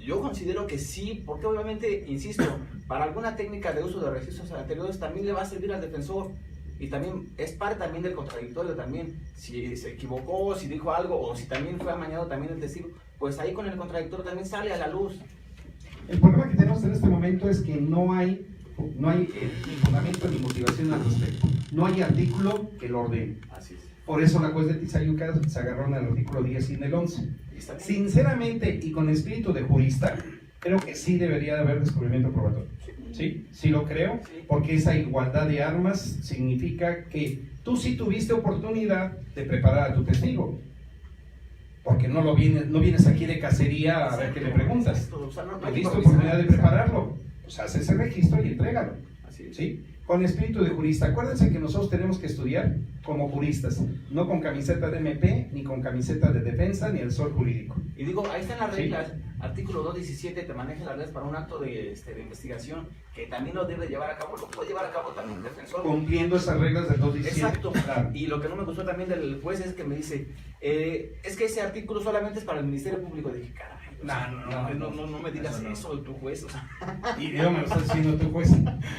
yo considero que sí, porque obviamente, insisto, para alguna técnica de uso de registros anteriores también le va a servir al defensor. Y también es parte también del contradictorio también, si se equivocó, si dijo algo o si también fue amañado también el testigo, pues ahí con el contradictorio también sale a la luz. El problema que tenemos en este momento es que no hay ni fundamento ni motivación al respecto. No hay artículo que lo ordene. Así es. Por eso la juez de Tizayuca se agarró en el artículo 10 y en el 11. Sinceramente y con espíritu de jurista, creo que sí debería de haber descubrimiento probatorio. ¿Sí? Sí lo creo, porque esa igualdad de armas significa que tú sí tuviste oportunidad de preparar a tu testigo. Porque no vienes aquí de cacería a ver qué le preguntas. Tuviste oportunidad de prepararlo. Pues haz ese registro y entrégalo. ¿Sí? Con espíritu de jurista. Acuérdense que nosotros tenemos que estudiar como juristas, no con camiseta de MP, ni con camiseta de defensa, ni el sol jurídico. Y digo, ahí están las reglas. Artículo 217 te maneja las reglas para un acto de investigación que también lo debe llevar a cabo, lo puede llevar a cabo también el defensor. Cumpliendo esas reglas del 217. Exacto. Claro. Y lo que no me gustó también del juez es que me dice, es que ese artículo solamente es para el Ministerio Público. Y dije, caray. No me digas eso, tu juez. O sea. Y yo me lo estás diciendo tu juez.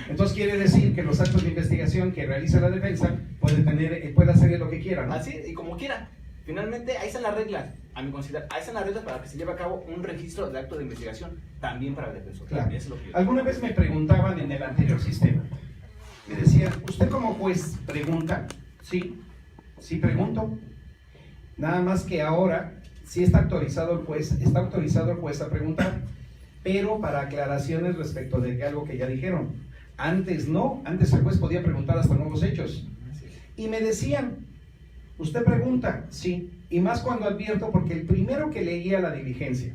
Entonces quiere decir que los actos de investigación que realiza la defensa puede hacer lo que quiera, ¿no? Así, y como quiera. Finalmente, ahí están las reglas, a mi considerar, ahí están las reglas para que se lleve a cabo un registro de acto de investigación, también para el defensor. Claro. Eso es lo que yo- Alguna vez me preguntaban en el anterior sistema, me decían, ¿usted como juez pregunta? Sí, sí pregunto. Nada más que ahora sí está autorizado el juez a preguntar, pero para aclaraciones respecto de algo que ya dijeron. Antes no, antes el juez podía preguntar hasta nuevos hechos. Y me decían, ¿usted pregunta? Sí. Y más cuando advierto, porque el primero que leía la diligencia,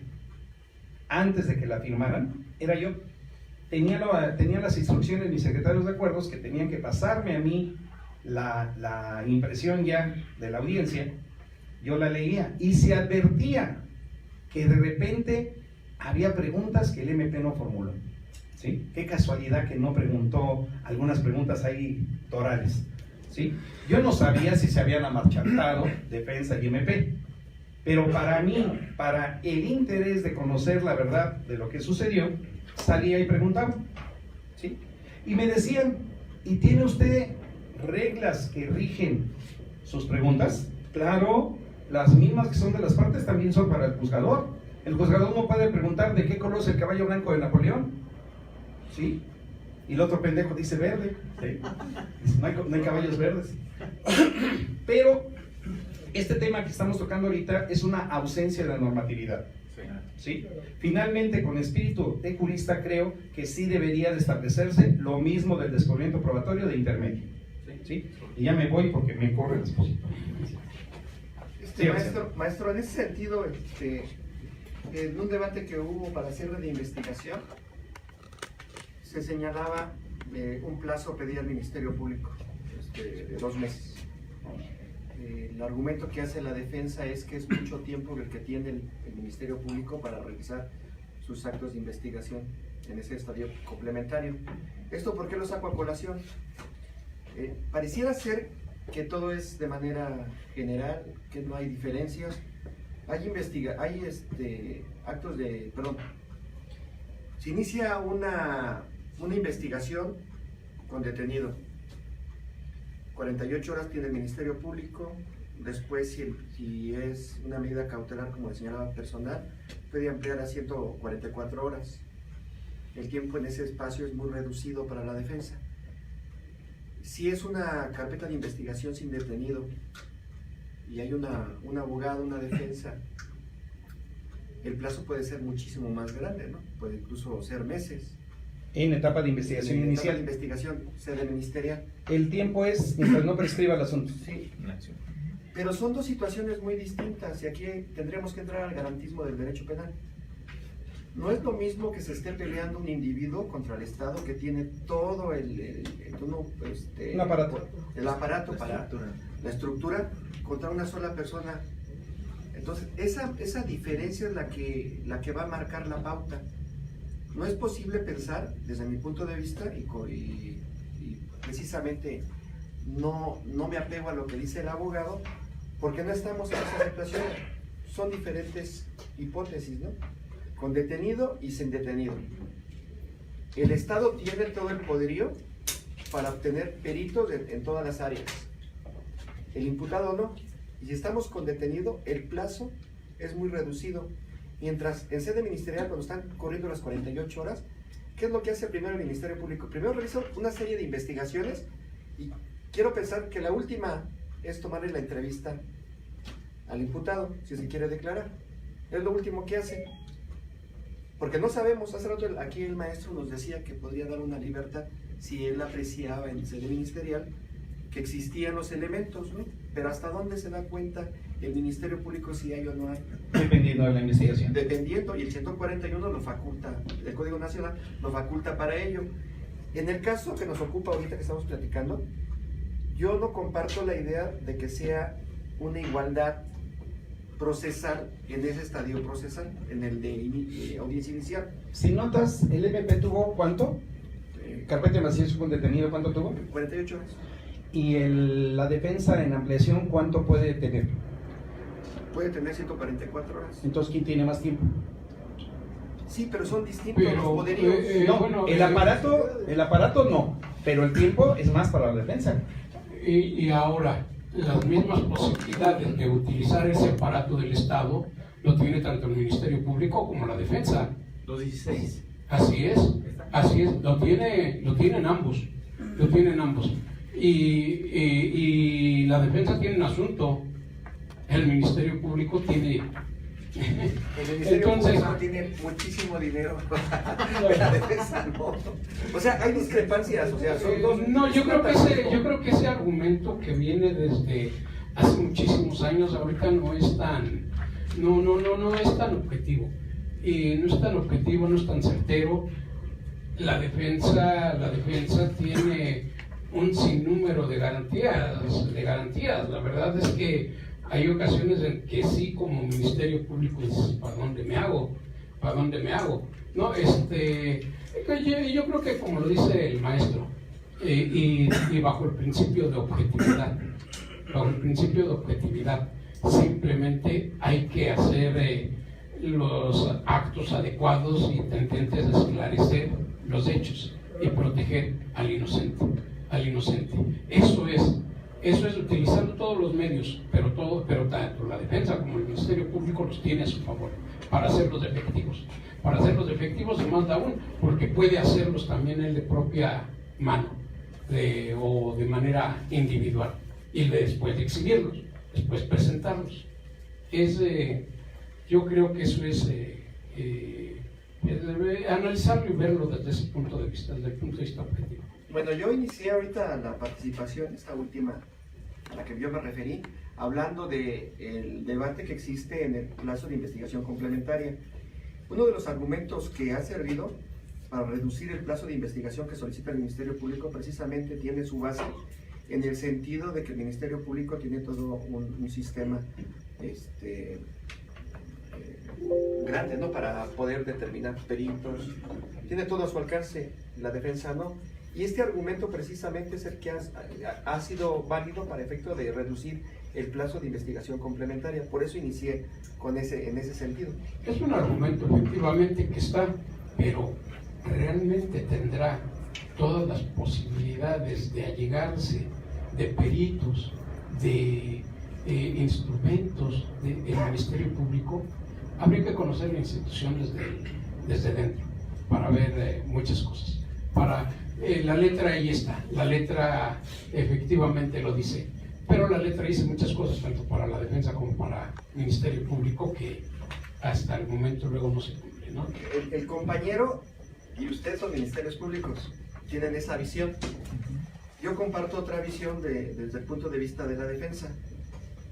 antes de que la firmaran, era yo. Tenía las instrucciones, mis secretarios de acuerdos, que tenían que pasarme a mí la impresión ya de la audiencia. Yo la leía y se advertía que de repente había preguntas que el MP no formuló. ¿Sí? Qué casualidad que no preguntó algunas preguntas ahí torales. ¿Sí? Yo no sabía si se habían amarchantado defensa y MP, pero para mí, para el interés de conocer la verdad de lo que sucedió, salía y preguntaba. ¿Sí? Y me decían, ¿y tiene usted reglas que rigen sus preguntas? Claro, las mismas que son de las partes también son para el juzgador. El juzgador no puede preguntar de qué color es el caballo blanco de Napoleón. ¿Sí? Y el otro pendejo dice verde. ¿Sí? Dice, no hay caballos verdes. Pero este tema que estamos tocando ahorita es una ausencia de la normatividad. ¿Sí? Finalmente, con espíritu de jurista, creo que sí debería de establecerse lo mismo del descubrimiento probatorio de intermedio. ¿Sí? Y ya me voy porque me corre el esposito. Sí, Maestro, en ese sentido, en un debate que hubo para cierre de investigación, se señalaba un plazo pedía al Ministerio Público de 2 meses. El argumento que hace la defensa es que es mucho tiempo el que tiene el Ministerio Público para realizar sus actos de investigación en ese estadio complementario. ¿Esto por qué lo saco a colación? Pareciera ser que todo es de manera general, que no hay diferencias. Hay actos de, perdón, se inicia una investigación con detenido. 48 horas tiene el Ministerio Público. Después, si es una medida cautelar, como señalaba personal, puede ampliar a 144 horas. El tiempo en ese espacio es muy reducido para la defensa. Si es una carpeta de investigación sin detenido y hay un abogado, una defensa, el plazo puede ser muchísimo más grande, ¿no? Puede incluso ser meses. En etapa de investigación En etapa inicial. de investigación, sede ministerial. El tiempo es mientras no prescriba el asunto. Sí. Pero son dos situaciones muy distintas y aquí tendríamos que entrar al garantismo del derecho penal. No es lo mismo que se esté peleando un individuo contra el Estado que tiene todo el aparato para la estructura contra una sola persona. Entonces, esa diferencia es la que va a marcar la pauta. No es posible pensar, desde mi punto de vista, y precisamente no me apego a lo que dice el abogado, porque no estamos en esa situación. Son diferentes hipótesis, ¿no? Con detenido y sin detenido. El Estado tiene todo el poderío para obtener peritos en todas las áreas. El imputado no. Y si estamos con detenido, el plazo es muy reducido. Mientras en sede ministerial, cuando están corriendo las 48 horas, ¿qué es lo que hace primero el Ministerio Público? Primero realiza una serie de investigaciones y quiero pensar que la última es tomarle la entrevista al imputado, si se quiere declarar. Es lo último que hace. Porque no sabemos, hace rato aquí el maestro nos decía que podría dar una libertad si él apreciaba en sede ministerial que existían los elementos, ¿no? Pero ¿hasta dónde se da cuenta el Ministerio Público si hay o no hay? Dependiendo de la investigación. Dependiendo, y el 141 lo faculta, el Código Nacional lo faculta para ello. En el caso que nos ocupa ahorita que estamos platicando, yo no comparto la idea de que sea una igualdad procesal en ese estadio procesal, en el de audiencia inicial. Si notas, el MP tuvo ¿cuánto? Carpeta de investigación con detenido, ¿cuánto tuvo? 48 horas. Y la defensa en ampliación, ¿cuánto puede tener? Puede tener 144 horas. Entonces, ¿quién tiene más tiempo? Sí, pero son distintos Pero, los poderíos. No, bueno, el aparato no, pero el tiempo es más para la defensa. Y ahora, las mismas posibilidades de utilizar ese aparato del Estado lo tiene tanto el Ministerio Público como la Defensa. Los 16. Así es, lo tienen ambos, y la Defensa tiene un asunto, el Ministerio Público tiene. El Ministerio Entonces, Público tiene muchísimo dinero, la defensa no. O sea, hay discrepancias, o sea, son dos. No, yo creo que ese argumento que viene desde hace muchísimos años ahorita no es tan objetivo. Y no es tan objetivo, no es tan certero. La defensa tiene un sinnúmero de garantías. La verdad es que hay ocasiones en que sí, como Ministerio Público, dices, ¿para dónde me hago? No, yo creo que como lo dice el maestro, y bajo el principio de objetividad, simplemente hay que hacer los actos adecuados y tendentes a esclarecer los hechos y proteger al inocente. Eso es utilizando todos los medios, pero tanto la defensa como el Ministerio Público los tiene a su favor para hacerlos efectivos. Y más aún, porque puede hacerlos también él de propia mano o de manera individual y después de exhibirlos, después presentarlos. Yo creo que eso es analizarlo y verlo desde ese punto de vista, desde el punto de vista objetivo. Bueno, yo inicié ahorita la participación, esta última a la que yo me referí, hablando del debate que existe en el plazo de investigación complementaria. Uno de los argumentos que ha servido para reducir el plazo de investigación que solicita el Ministerio Público precisamente tiene su base en el sentido de que el Ministerio Público tiene todo un sistema grande, ¿no?, para poder determinar peritos, tiene todo a su alcance, la defensa no. Y este argumento precisamente es el que ha sido válido para efecto de reducir el plazo de investigación complementaria. Por eso inicié en ese sentido. Es un argumento efectivamente que está, pero realmente tendrá todas las posibilidades de allegarse de peritos, de instrumentos del Ministerio Público. Habría que conocer la institución desde dentro para ver muchas cosas. La letra ahí está, la letra efectivamente lo dice, pero la letra dice muchas cosas tanto para la defensa como para el Ministerio Público que hasta el momento luego no se cumple, ¿no? El compañero y usted son ministerios públicos, tienen esa visión. Yo comparto otra visión desde el punto de vista de la defensa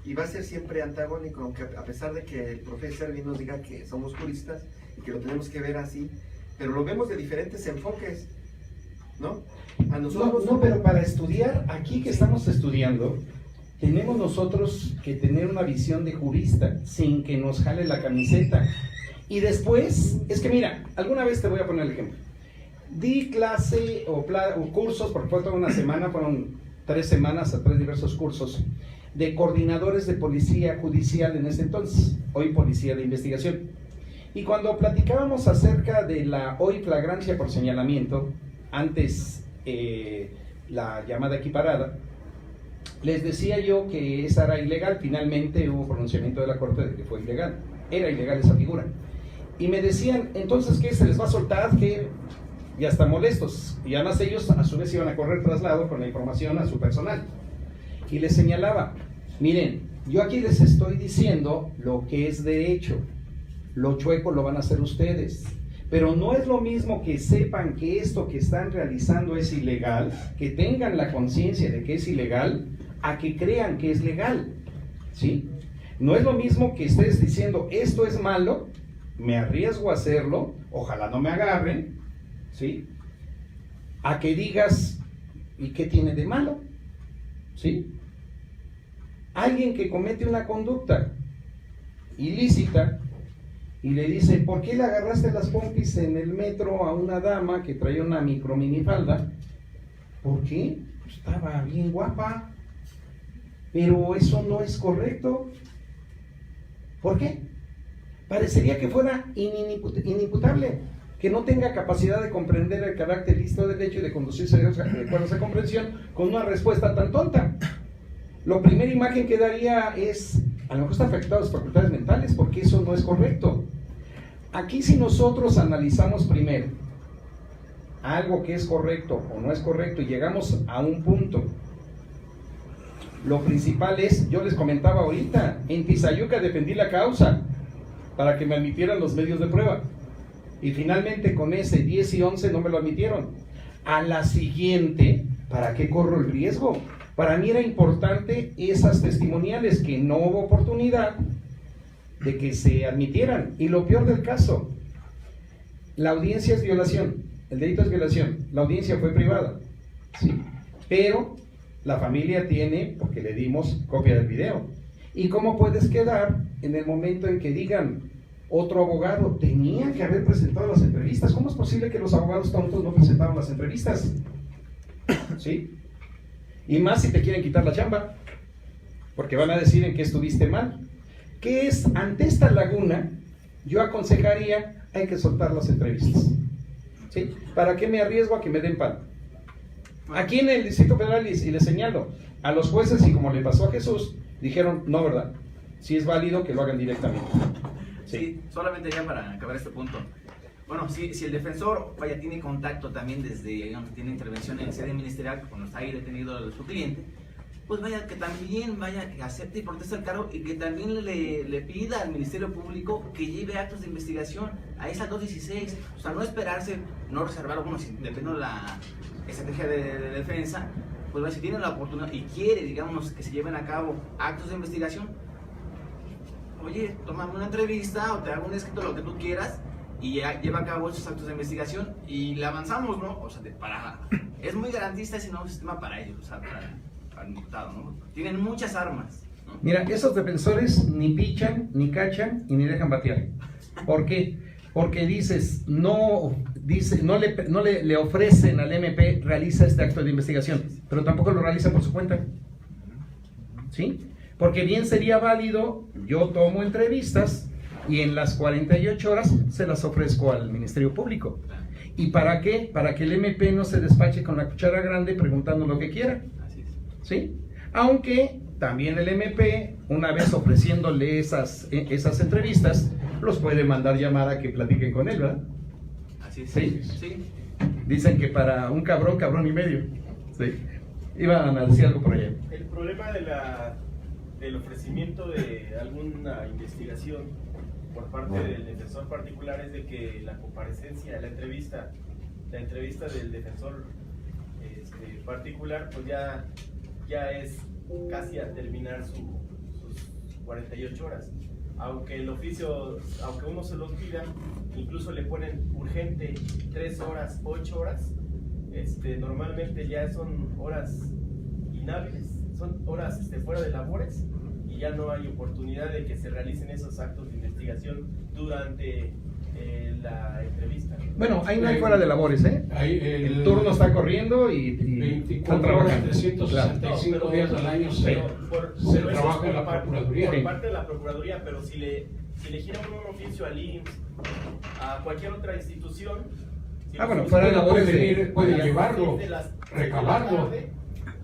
y va a ser siempre antagónico, aunque a pesar de que el profesor Servin nos diga que somos juristas y que lo tenemos que ver así, pero lo vemos de diferentes enfoques, ¿no? A nosotros No, pero para estudiar, aquí que estamos estudiando, tenemos nosotros que tener una visión de jurista sin que nos jale la camiseta. Y después, es que mira, alguna vez te voy a poner el ejemplo. Di clase o cursos, porque fue toda una semana, fueron 3 semanas a 3 diversos cursos de coordinadores de policía judicial en ese entonces, hoy policía de investigación. Y cuando platicábamos acerca de la hoy flagrancia por señalamiento, antes la llamada equiparada, les decía yo que esa era ilegal. Finalmente hubo pronunciamiento de la Corte de que fue ilegal, era ilegal esa figura. Y me decían, entonces, ¿qué? ¿Se les va a soltar? ¿Qué? Y hasta molestos. Y además ellos a su vez iban a correr traslado con la información a su personal. Y les señalaba, miren, yo aquí les estoy diciendo lo que es derecho, lo chueco lo van a hacer ustedes. Pero no es lo mismo que sepan que esto que están realizando es ilegal, que tengan la conciencia de que es ilegal, a que crean que es legal, ¿sí? No es lo mismo que estés diciendo esto es malo, me arriesgo a hacerlo, ojalá no me agarren, ¿sí? A que digas, ¿y qué tiene de malo? ¿Sí? Alguien que comete una conducta ilícita y le dice, ¿por qué le agarraste las pompis en el metro a una dama que traía una micro minifalda? ¿Por qué? Estaba bien guapa. Pero eso no es correcto. ¿Por qué? Parecería que fuera inimputable, que no tenga capacidad de comprender el carácter lícito del hecho y de conducirse de acuerdo a esa comprensión con una respuesta tan tonta. la primera imagen que daría es, a lo mejor está afectado a las facultades mentales, porque eso no es correcto. Aquí si nosotros analizamos primero algo que es correcto o no es correcto y llegamos a un punto, lo principal es, yo les comentaba ahorita, en Tizayuca defendí la causa para que me admitieran los medios de prueba y finalmente con ese 10 y 11 no me lo admitieron. A la siguiente, ¿para qué corro el riesgo? Para mí era importante esas testimoniales, que no hubo oportunidad de que se admitieran. Y lo peor del caso, la audiencia es violación, el delito es violación, la audiencia fue privada, ¿sí? Pero la familia tiene, porque le dimos copia del video. ¿Y cómo puedes quedar en el momento en que digan, otro abogado tenía que haber presentado las entrevistas? ¿Cómo es posible que los abogados tontos no presentaron las entrevistas? ¿Sí? Y más si te quieren quitar la chamba, porque van a decir en qué estuviste mal. ¿Qué es? Ante esta laguna, yo aconsejaría, hay que soltar las entrevistas. ¿Sí? ¿Para qué me arriesgo a que me den pan? Aquí en el Distrito Federal, y les señalo, a los jueces, y como le pasó a Jesús, dijeron, no, ¿verdad? Si es válido que lo hagan directamente. Sí, solamente ya para acabar este punto. Bueno, si el defensor, vaya, tiene contacto también desde, digamos, tiene intervención en sede ministerial cuando está ahí detenido su cliente, pues vaya, que también vaya, que acepte y proteste el cargo y que también le pida al Ministerio Público que lleve actos de investigación a esa 216, o sea, no esperarse, no reservar algunos, dependiendo de la estrategia de defensa, pues vaya, si tiene la oportunidad y quiere, digamos, que se lleven a cabo actos de investigación, oye, tómame una entrevista o te hago un escrito, lo que tú quieras, y ya lleva a cabo esos actos de investigación y le avanzamos, ¿no? O sea, es muy garantista ese nuevo sistema para ellos, o sea, para el imputado, ¿no? Tienen muchas armas, ¿no? Mira, esos defensores ni pichan, ni cachan y ni dejan batear. ¿Por qué? Porque no le ofrecen al MP, realiza este acto de investigación, pero tampoco lo realiza por su cuenta. ¿Sí? Porque bien sería válido, yo tomo entrevistas y en las 48 horas se las ofrezco al Ministerio Público. ¿Y para qué? Para que el MP no se despache con la cuchara grande preguntando lo que quiera. ¿Sí? Aunque también el MP, una vez ofreciéndole esas entrevistas, los puede mandar llamar a que platiquen con él, ¿verdad? Así es. ¿Sí? Sí. Dicen que para un cabrón, cabrón y medio. ¿Sí? Iban a decir algo por allá. El problema del ofrecimiento de alguna investigación por parte del defensor particular es de que la comparecencia, la entrevista del defensor particular, pues ya es casi a terminar sus 48 horas. Aunque el oficio, aunque uno se los pida, incluso le ponen urgente 3 horas, 8 horas, normalmente ya son horas inhábiles, son horas fuera de labores, y ya no hay oportunidad de que se realicen esos actos de investigación durante la entrevista. Bueno, ahí no hay fuera de labores, ¿eh? El turno está corriendo y 24 están horas, trabajando. 365 Claro. días al año se trabaja en la Procuraduría. Por parte de la Procuraduría, pero si le gira un oficio al IMSS, a cualquier otra institución, Bueno, fuera de labores puede llevarlo, recabarlo.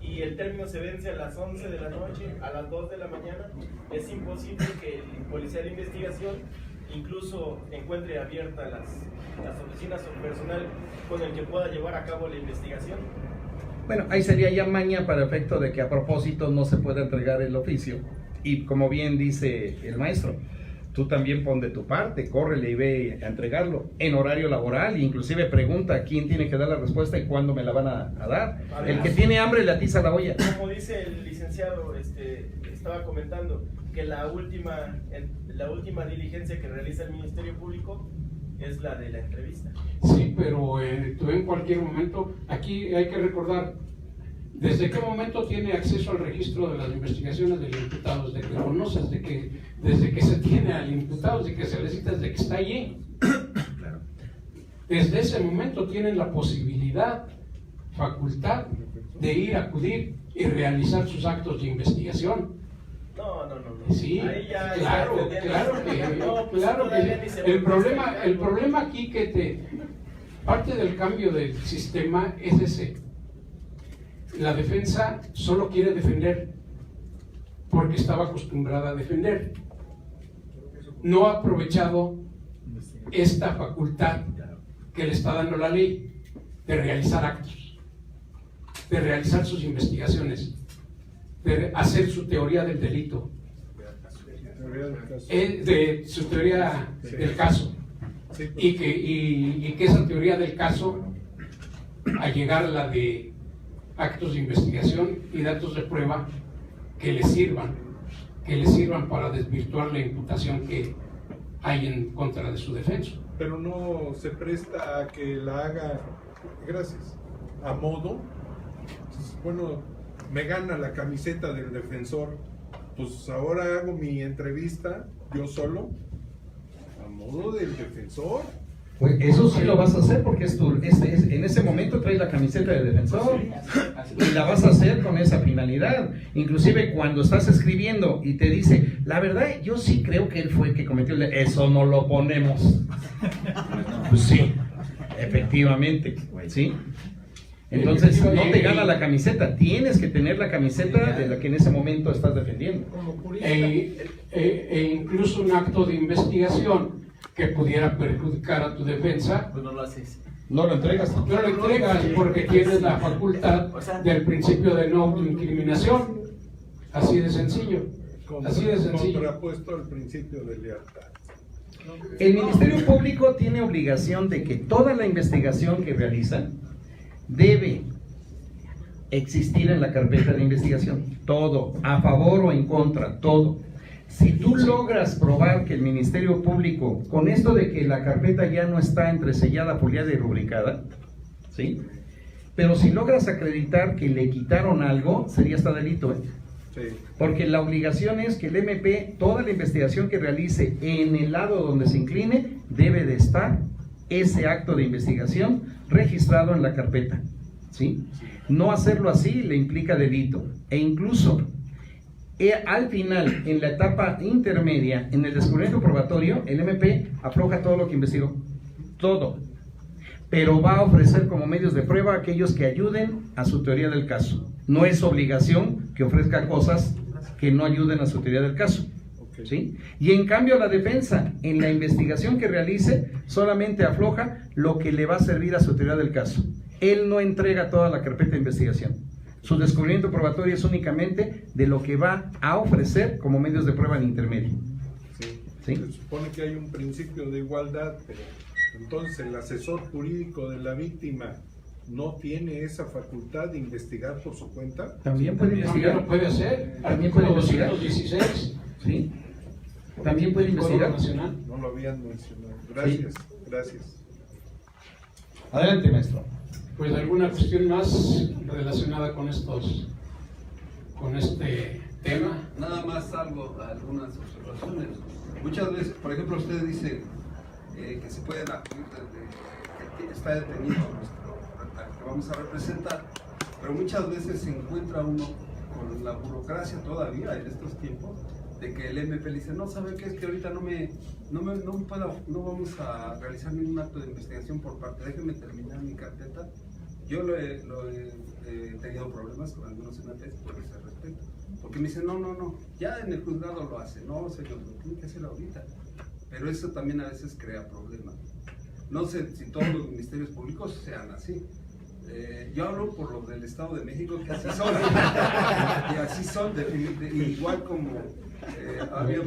Y el término se vence a las 11 de la noche, a las 2 de la mañana, es imposible que el policía de investigación incluso encuentre abiertas las oficinas o personal con el que pueda llevar a cabo la investigación. Bueno, ahí sería ya maña para efecto de que a propósito no se pueda entregar el oficio. Y como bien dice el maestro, tú también pon de tu parte, córrele y ve a entregarlo en horario laboral, e inclusive pregunta quién tiene que dar la respuesta y cuándo me la van a dar. Además, el que tiene hambre le atiza la olla. Como dice el licenciado, estaba comentando que la última diligencia que realiza el Ministerio Público es la de la entrevista. Sí, pero tú en cualquier momento, aquí hay que recordar, ¿desde qué momento tiene acceso al registro de las investigaciones del imputado? Desde que conoces, desde que se tiene al imputado, desde que se le cita, desde que está allí. Desde ese momento tienen la posibilidad, facultad, de ir, acudir y realizar sus actos de investigación. No. Sí, Ahí ya claro que el problema aquí parte del cambio del sistema es ese. La defensa solo quiere defender porque estaba acostumbrada a defender. No ha aprovechado esta facultad que le está dando la ley de realizar actos, de realizar sus investigaciones, de hacer su teoría del delito, de su teoría del caso, y que esa teoría del caso, al llegar a la de actos de investigación y datos de prueba, que le sirvan para desvirtuar la imputación que hay en contra de su defenso. Pero no se presta a que la haga, gracias, a modo. Bueno, me gana la camiseta del defensor, pues ahora hago mi entrevista yo solo, a modo del defensor. Pues eso sí lo vas a hacer porque en ese momento traes la camiseta de defensor y la vas a hacer con esa finalidad. Inclusive cuando estás escribiendo y te dice, la verdad yo sí creo que él fue el que cometió eso no lo ponemos. Pues sí, efectivamente, ¿sí? Entonces no te gana la camiseta, tienes que tener la camiseta de la que en ese momento estás defendiendo. Incluso un acto de investigación que pudiera perjudicar a tu defensa, Pues no lo haces. No lo entregas. no lo entregas porque tienes la facultad del principio de no autoincriminación. Así de sencillo. Así de sencillo. Contrapuesto al principio de lealtad. El Ministerio Público tiene obligación de que toda la investigación que realiza debe existir en la carpeta de investigación. Todo, a favor o en contra, todo. Si tú logras probar que el Ministerio Público, con esto de que la carpeta ya no está entresellada, foliada y rubricada, ¿sí? Pero si logras acreditar que le quitaron algo, sería hasta delito, ¿eh? Sí. Porque la obligación es que el MP, toda la investigación que realice en el lado donde se incline, debe de estar ese acto de investigación registrado en la carpeta, ¿sí? No hacerlo así le implica delito. E incluso al final, en la etapa intermedia, en el descubrimiento probatorio, el MP afloja todo lo que investigó, todo, pero va a ofrecer como medios de prueba a aquellos que ayuden a su teoría del caso. No es obligación que ofrezca cosas que no ayuden a su teoría del caso, ¿sí? Y en cambio la defensa, en la investigación que realice, solamente afloja lo que le va a servir a su teoría del caso. Él no entrega toda la carpeta de investigación. Su descubrimiento probatorio es únicamente de lo que va a ofrecer como medios de prueba en intermedio. Sí. ¿Sí? Se supone que hay un principio de igualdad, pero entonces el asesor jurídico de la víctima no tiene esa facultad de investigar por su cuenta. También puede También investigar. lo puede hacer. También puede Artículo investigar. 216. ¿Sí? También puede Código investigar. Nacional. No lo habían mencionado. Gracias, gracias. Adelante, maestro. Pues alguna cuestión más relacionada con este tema. Nada más algunas observaciones. Muchas veces, por ejemplo, usted dice que se pueden acudir desde que está detenido al que vamos a representar, pero muchas veces se encuentra uno con la burocracia todavía en estos tiempos de que el MP le dice, no, ¿sabe qué? Es que ahorita no vamos a realizar ningún acto de investigación por parte, déjeme terminar mi carpeta. Yo he tenido problemas con algunos MPs por ese respecto, porque me dicen, no, ya en el juzgado lo hace, no señor, lo tiene que hacer ahorita, pero eso también a veces crea problemas. No sé si todos los ministerios públicos sean así. Yo hablo por los del Estado de México, que así son, y así son, igual como había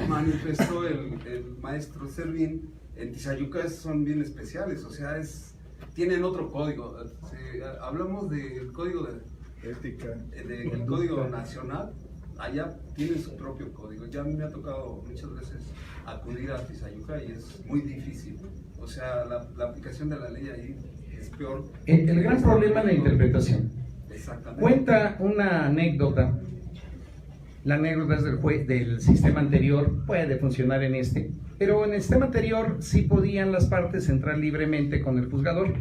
manifestó el maestro Servín, en Tizayuca son bien especiales, o sea, tienen otro código. Hablamos del código de Ética. El código nacional, allá tienen su propio código. Ya a mí me ha tocado muchas veces acudir a Tizayuca y es muy difícil. O sea, la aplicación de la ley ahí es peor. El gran problema es la interpretación. Exactamente. Cuenta una anécdota. La anécdota es del sistema anterior, puede funcionar en este, pero en el sistema anterior sí podían las partes entrar libremente con el juzgador.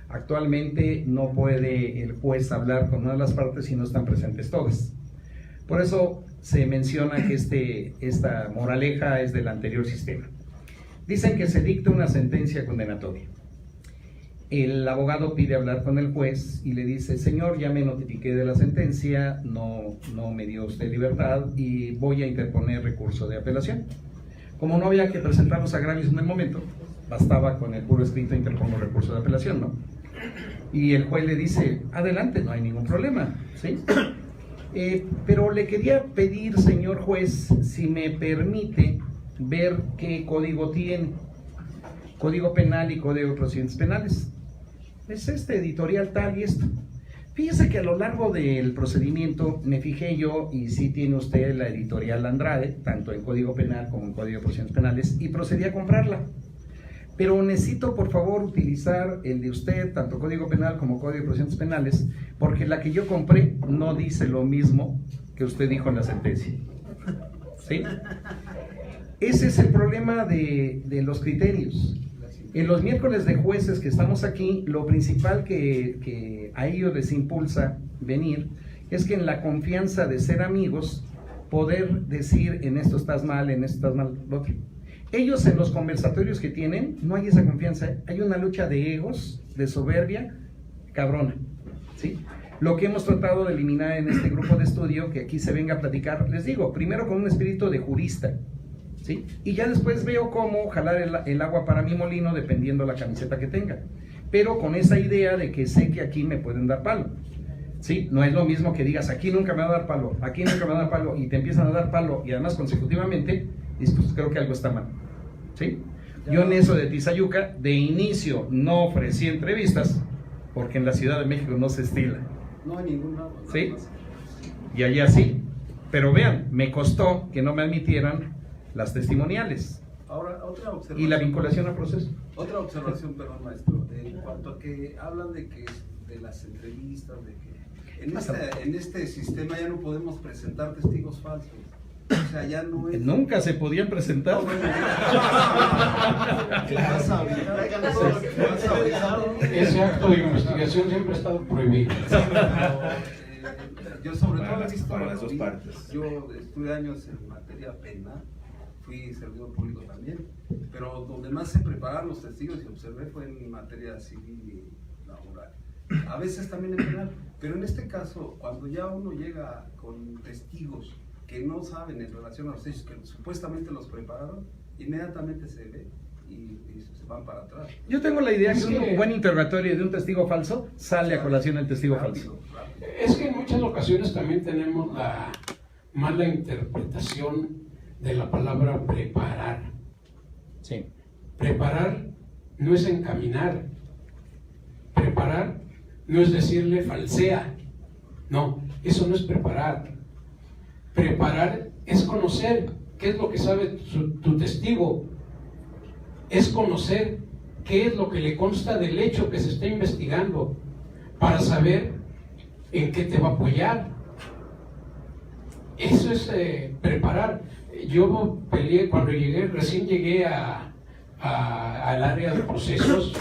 Actualmente no puede el juez hablar con una de las partes si no están presentes todas. Por eso se menciona que esta moraleja es del anterior sistema. Dicen que se dicta una sentencia condenatoria El abogado pide hablar con el juez y le dice: señor, ya me notifiqué de la sentencia, no me dio usted libertad y voy a interponer recurso de apelación. Como no había que presentar los agravios en el momento, bastaba con el puro escrito interpongo recurso de apelación, ¿no? Y el juez le dice: adelante, no hay ningún problema, ¿sí? Pero le quería pedir, señor juez, si me permite ver qué código tiene. Código penal y código de procedimientos penales. Es este editorial tal y esto. Fíjese que a lo largo del procedimiento me fijé yo y sí tiene usted la editorial Andrade, tanto en código penal como en código de procedimientos penales, y procedí a comprarla. Pero necesito por favor utilizar el de usted, tanto código penal como código de procedimientos penales, porque la que yo compré no dice lo mismo que usted dijo en la sentencia. ¿Sí? Ese es el problema de los criterios. En los miércoles de jueces que estamos aquí, lo principal que a ellos les impulsa venir es que en la confianza de ser amigos, poder decir: en esto estás mal, en esto estás mal, lo otro. Ellos en los conversatorios que tienen, no hay esa confianza, hay una lucha de egos, de soberbia, cabrona, ¿sí? Lo que hemos tratado de eliminar en este grupo de estudio, que aquí se venga a platicar, les digo, primero con un espíritu de jurista, ¿sí? Y ya después veo cómo jalar el agua para mi molino dependiendo la camiseta que tenga, pero con esa idea de que sé que aquí me pueden dar palo, ¿sí? No es lo mismo que digas: aquí nunca me va a dar palo, aquí nunca me va a dar palo, y te empiezan a dar palo y además consecutivamente, y pues creo que algo está mal, ¿sí? Yo en eso de Tizayuca, de inicio no ofrecí entrevistas porque en la Ciudad de México no se estila, No hay ningún lado. ¿sí? Y allá sí, pero vean, me costó que no me admitieran las testimoniales. Ahora, otra observación. Y la vinculación al proceso. Otra observación, perdón, maestro, en cuanto a que hablan de que de las entrevistas, de que en este sistema ya no podemos presentar testigos falsos. O sea, ya no es... Nunca se podían presentar. Ese acto de investigación siempre ha estado prohibido. Yo sobre todo he visto para las dos partes. Yo estuve años en materia penal, fui servidor público también, pero donde más se prepararon los testigos y observé fue en materia civil y laboral. A veces también en penal, pero en este caso, cuando ya uno llega con testigos que no saben en relación a los hechos, que supuestamente los prepararon, inmediatamente se ve y se van para atrás. Yo tengo la idea que un buen interrogatorio de un testigo falso sale a colación el testigo falso. Es que en muchas ocasiones también tenemos la mala interpretación de la palabra preparar. Sí. Preparar no es encaminar. Preparar no es decirle falsea. No, eso no es preparar. Preparar es conocer qué es lo que sabe tu testigo. Es conocer qué es lo que le consta del hecho que se está investigando para saber en qué te va a apoyar. Eso es preparar. Yo peleé cuando recién llegué al área de procesos.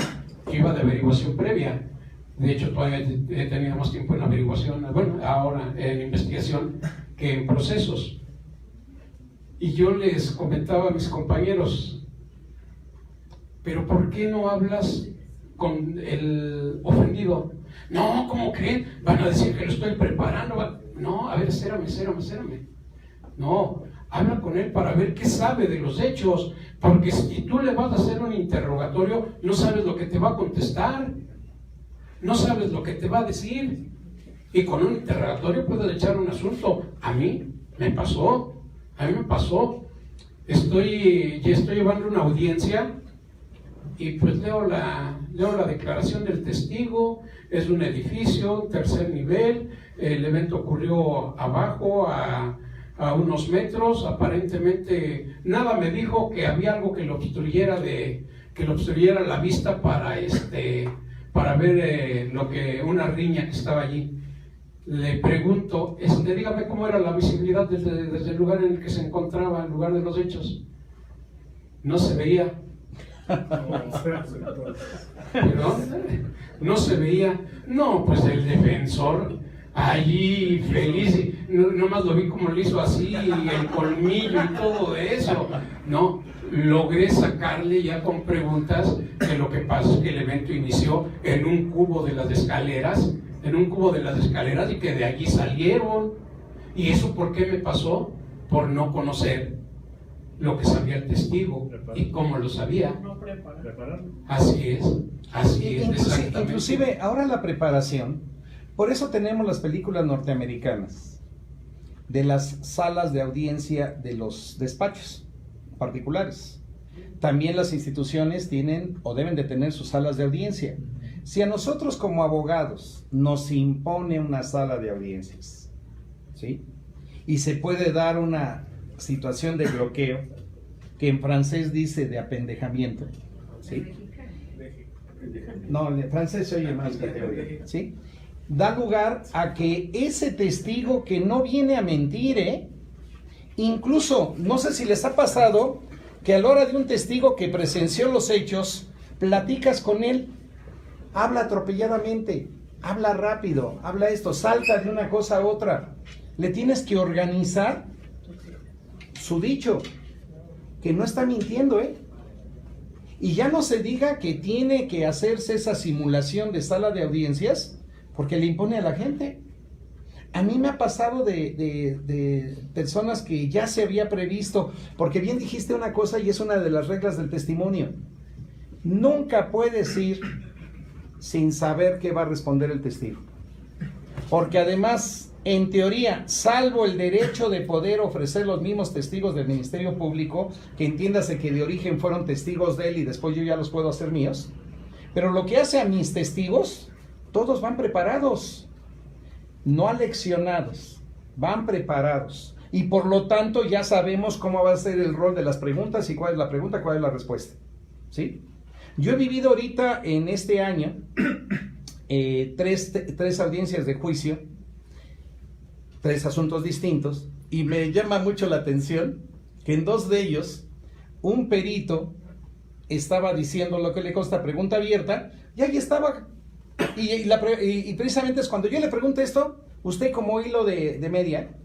Yo iba de averiguación previa. De hecho, todavía he tenido más tiempo en averiguación, bueno, ahora en investigación que en procesos. Y yo les comentaba a mis compañeros: ¿pero por qué no hablas con el ofendido? No, ¿cómo creen? Van a decir que lo estoy preparando. No, a ver, espérame. No, habla con él para ver qué sabe de los hechos, porque si tú le vas a hacer un interrogatorio, no sabes lo que te va a contestar, no sabes lo que te va a decir, y con un interrogatorio puedes echar un asunto. A mí me pasó. Estoy llevando una audiencia y pues leo la declaración del testigo. Es un edificio, tercer nivel, el evento ocurrió abajo a unos metros. Aparentemente nada me dijo que había algo que lo obstruyera la vista para ver una riña que estaba allí. Le pregunto, dígame cómo era la visibilidad desde el lugar en el que se encontraba, el lugar de los hechos. No se veía. ¿Perdón? No se veía. No, pues el defensor allí feliz, nomás lo vi como lo hizo así, el colmillo y todo eso, ¿no? Logré sacarle ya con preguntas que lo que pasa es que el evento inició en un cubo de las escaleras, y que de allí salieron. ¿Y eso por qué me pasó? Por no conocer lo que sabía el testigo y cómo lo sabía. Así es, exactamente. Inclusive ahora la preparación, por eso tenemos las películas norteamericanas de las salas de audiencia de los despachos particulares. También las instituciones tienen o deben de tener sus salas de audiencia. Si a nosotros como abogados nos impone una sala de audiencias, ¿sí? Y se puede dar una situación de bloqueo, que en francés dice de apendejamiento, ¿sí? No, en francés se oye más categoría, ¿sí? Da lugar a que ese testigo que no viene a mentir, incluso, no sé si les ha pasado, que a la hora de un testigo que presenció los hechos, platicas con él, habla atropelladamente, habla rápido, habla esto, salta de una cosa a otra. Le tienes que organizar su dicho, que no está mintiendo, Y ya no se diga que tiene que hacerse esa simulación de sala de audiencias, porque le impone a la gente. A mí me ha pasado de personas que ya se había previsto, porque bien dijiste una cosa y es una de las reglas del testimonio. Nunca puedes ir sin saber qué va a responder el testigo. Porque además, en teoría, salvo el derecho de poder ofrecer los mismos testigos del Ministerio Público, que entiéndase que de origen fueron testigos de él y después yo ya los puedo hacer míos, pero lo que hace a mis testigos, todos van preparados, no aleccionados, van preparados. Y por lo tanto ya sabemos cómo va a ser el rol de las preguntas y cuál es la pregunta, cuál es la respuesta, ¿sí? Yo he vivido ahorita en este año tres audiencias de juicio, 3 asuntos distintos, y me llama mucho la atención que en 2 de ellos un perito estaba diciendo lo que le consta pregunta abierta, y ahí estaba, y precisamente es cuando yo le pregunto esto, usted como hilo de media,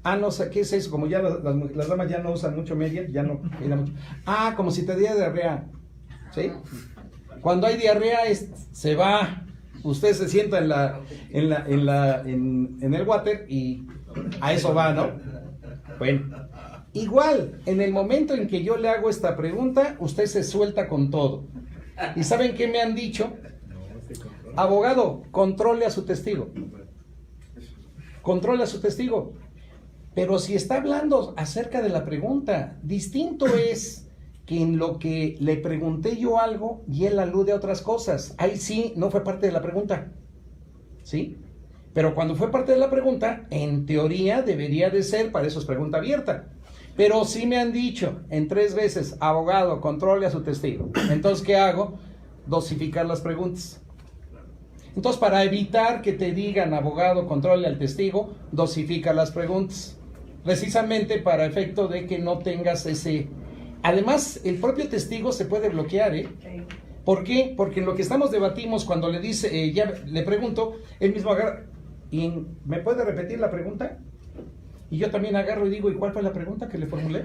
no sé, ¿qué es eso? Como ya las damas ya no usan mucho media, ya no queda mucho. Como si te diera diarrea, ¿sí? Cuando hay diarrea se va, usted se sienta en el water y a eso va, ¿no? Bueno, igual, en el momento en que yo le hago esta pregunta, usted se suelta con todo. ¿Y saben qué me han dicho? Abogado, controle a su testigo. Controle a su testigo. Pero si está hablando acerca de la pregunta, distinto es que en lo que le pregunté yo algo y él alude a otras cosas. Ahí sí, no fue parte de la pregunta, ¿sí? Pero cuando fue parte de la pregunta, en teoría debería de ser, para eso es pregunta abierta. Pero sí me han dicho en 3 veces, abogado, controle a su testigo. Entonces, ¿qué hago? Dosificar las preguntas. Entonces, para evitar que te digan, abogado, controle al testigo, dosifica las preguntas. Precisamente para efecto de que no tengas ese... Además, el propio testigo se puede bloquear, ¿Por qué? Porque en lo que debatimos, cuando le dice, ya le pregunto, él mismo agarra, ¿y me puede repetir la pregunta? Y yo también agarro y digo, ¿y cuál fue la pregunta que le formulé?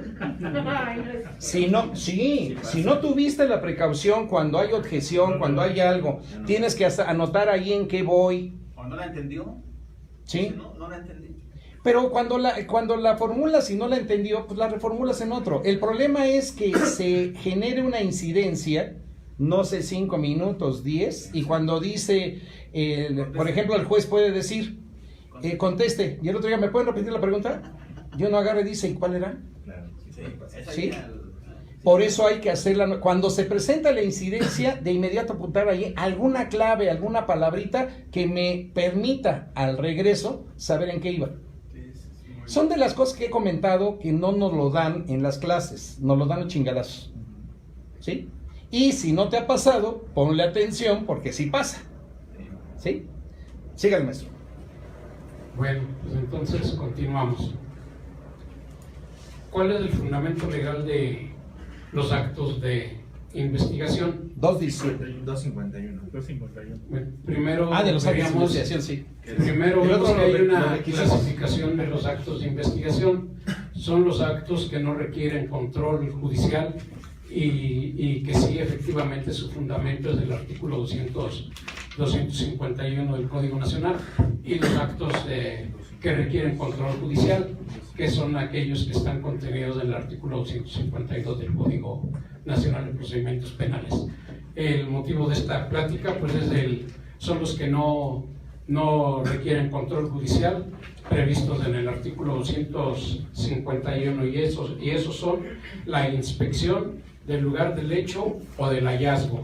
Si no tuviste la precaución cuando hay objeción, cuando hay algo, tienes que anotar ahí en qué voy. ¿O no la entendió? Sí. No la entendí. Pero cuando la formulas y no la entendió, pues la reformulas en otro. El problema es que se genere una incidencia, no sé, 5 minutos, 10, y cuando dice, por ejemplo, el juez puede decir, conteste, y el otro día, ¿me pueden repetir la pregunta? Yo no agarro y dice, ¿y cuál era? ¿Sí? Por eso hay que hacerla, cuando se presenta la incidencia, de inmediato apuntar ahí alguna clave, alguna palabrita que me permita al regreso saber en qué iba. Son de las cosas que he comentado que no nos lo dan en las clases, nos lo dan a chingadazos, ¿sí? Y si no te ha pasado, ponle atención porque sí pasa, ¿sí? Sígale, maestro. Bueno, pues entonces continuamos. ¿Cuál es el fundamento legal de los actos de investigación. 251. Bueno, primero de los actos de veríamos, investigación, sí. primero El vemos otro que hay lo una requisitos. clasificación de los actos de investigación. Son los actos que no requieren control judicial y que sí, efectivamente, su fundamento es del artículo 251 del Código Nacional, y los actos que requieren control judicial, que son aquellos que están contenidos en el artículo 252 del Código Nacional de Procedimientos Penales. El motivo de esta plática pues son los que no requieren control judicial, previstos en el artículo 251, y esos son la inspección del lugar del hecho o del hallazgo,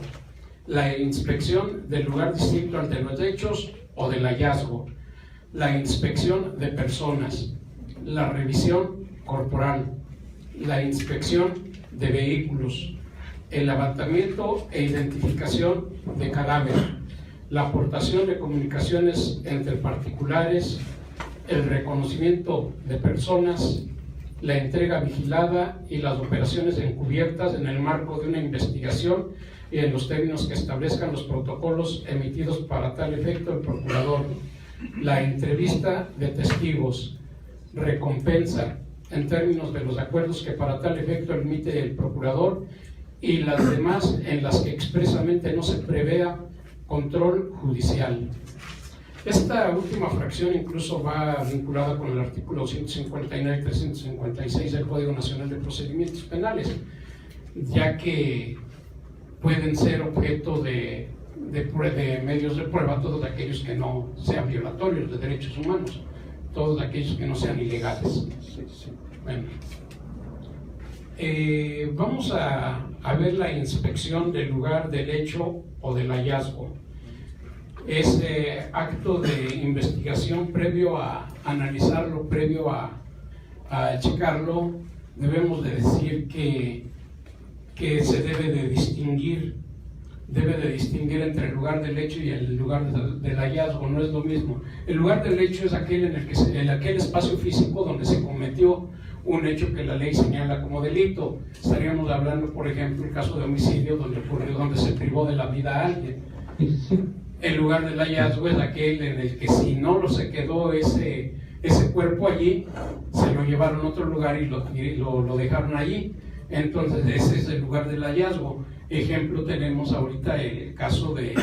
la inspección del lugar distinto al de los hechos o del hallazgo, la inspección de personas, la revisión corporal, la inspección de vehículos, el levantamiento e identificación de cadáver, la aportación de comunicaciones entre particulares, el reconocimiento de personas, la entrega vigilada y las operaciones encubiertas en el marco de una investigación y en los términos que establezcan los protocolos emitidos para tal efecto el procurador, la entrevista de testigos, recompensa en términos de los acuerdos que para tal efecto emite el procurador, y las demás en las que expresamente no se prevea control judicial. Esta última fracción incluso va vinculada con el artículo 159 y 356 del Código Nacional de Procedimientos Penales, ya que pueden ser objeto de medios de prueba todos aquellos que no sean violatorios de derechos humanos, todos aquellos que no sean ilegales. Bueno, vamos a ver la inspección del lugar del hecho o del hallazgo. Ese acto de investigación, previo a analizarlo, previo a checarlo, debemos de decir que se debe de distinguir entre el lugar del hecho y el lugar del hallazgo. No es lo mismo. El lugar del hecho es aquel en aquel espacio físico donde se cometió un hecho que la ley señala como delito. Estaríamos hablando, por ejemplo, el caso de homicidio donde se privó de la vida a alguien. El lugar del hallazgo es aquel en el que, si no se quedó ese cuerpo allí, se lo llevaron a otro lugar y lo dejaron allí. Entonces ese es el lugar del hallazgo. Ejemplo, tenemos ahorita el caso de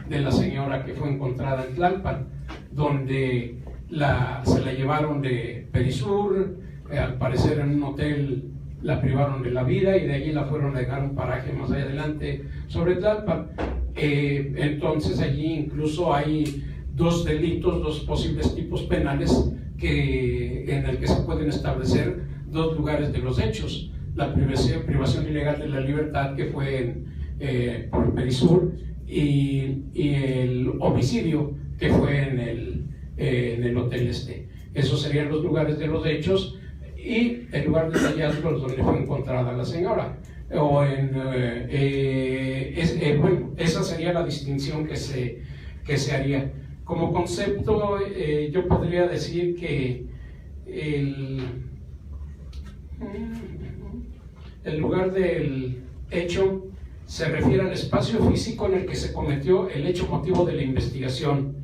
la señora que fue encontrada en Tlalpan, donde se la llevaron de Perisur, al parecer en un hotel la privaron de la vida y de allí la fueron a dejar a un paraje más allá adelante sobre Tlalpan. Entonces allí incluso hay dos delitos, dos posibles tipos penales en el que se pueden establecer dos lugares de los hechos: la privación ilegal de la libertad, que fue por Perisur, y el homicidio, que fue en el hotel este. Esos serían los lugares de los hechos, y el lugar del hallazgo es donde fue encontrada la señora. Esa sería la distinción que se haría. Como concepto, yo podría decir que el lugar del hecho se refiere al espacio físico en el que se cometió el hecho motivo de la investigación.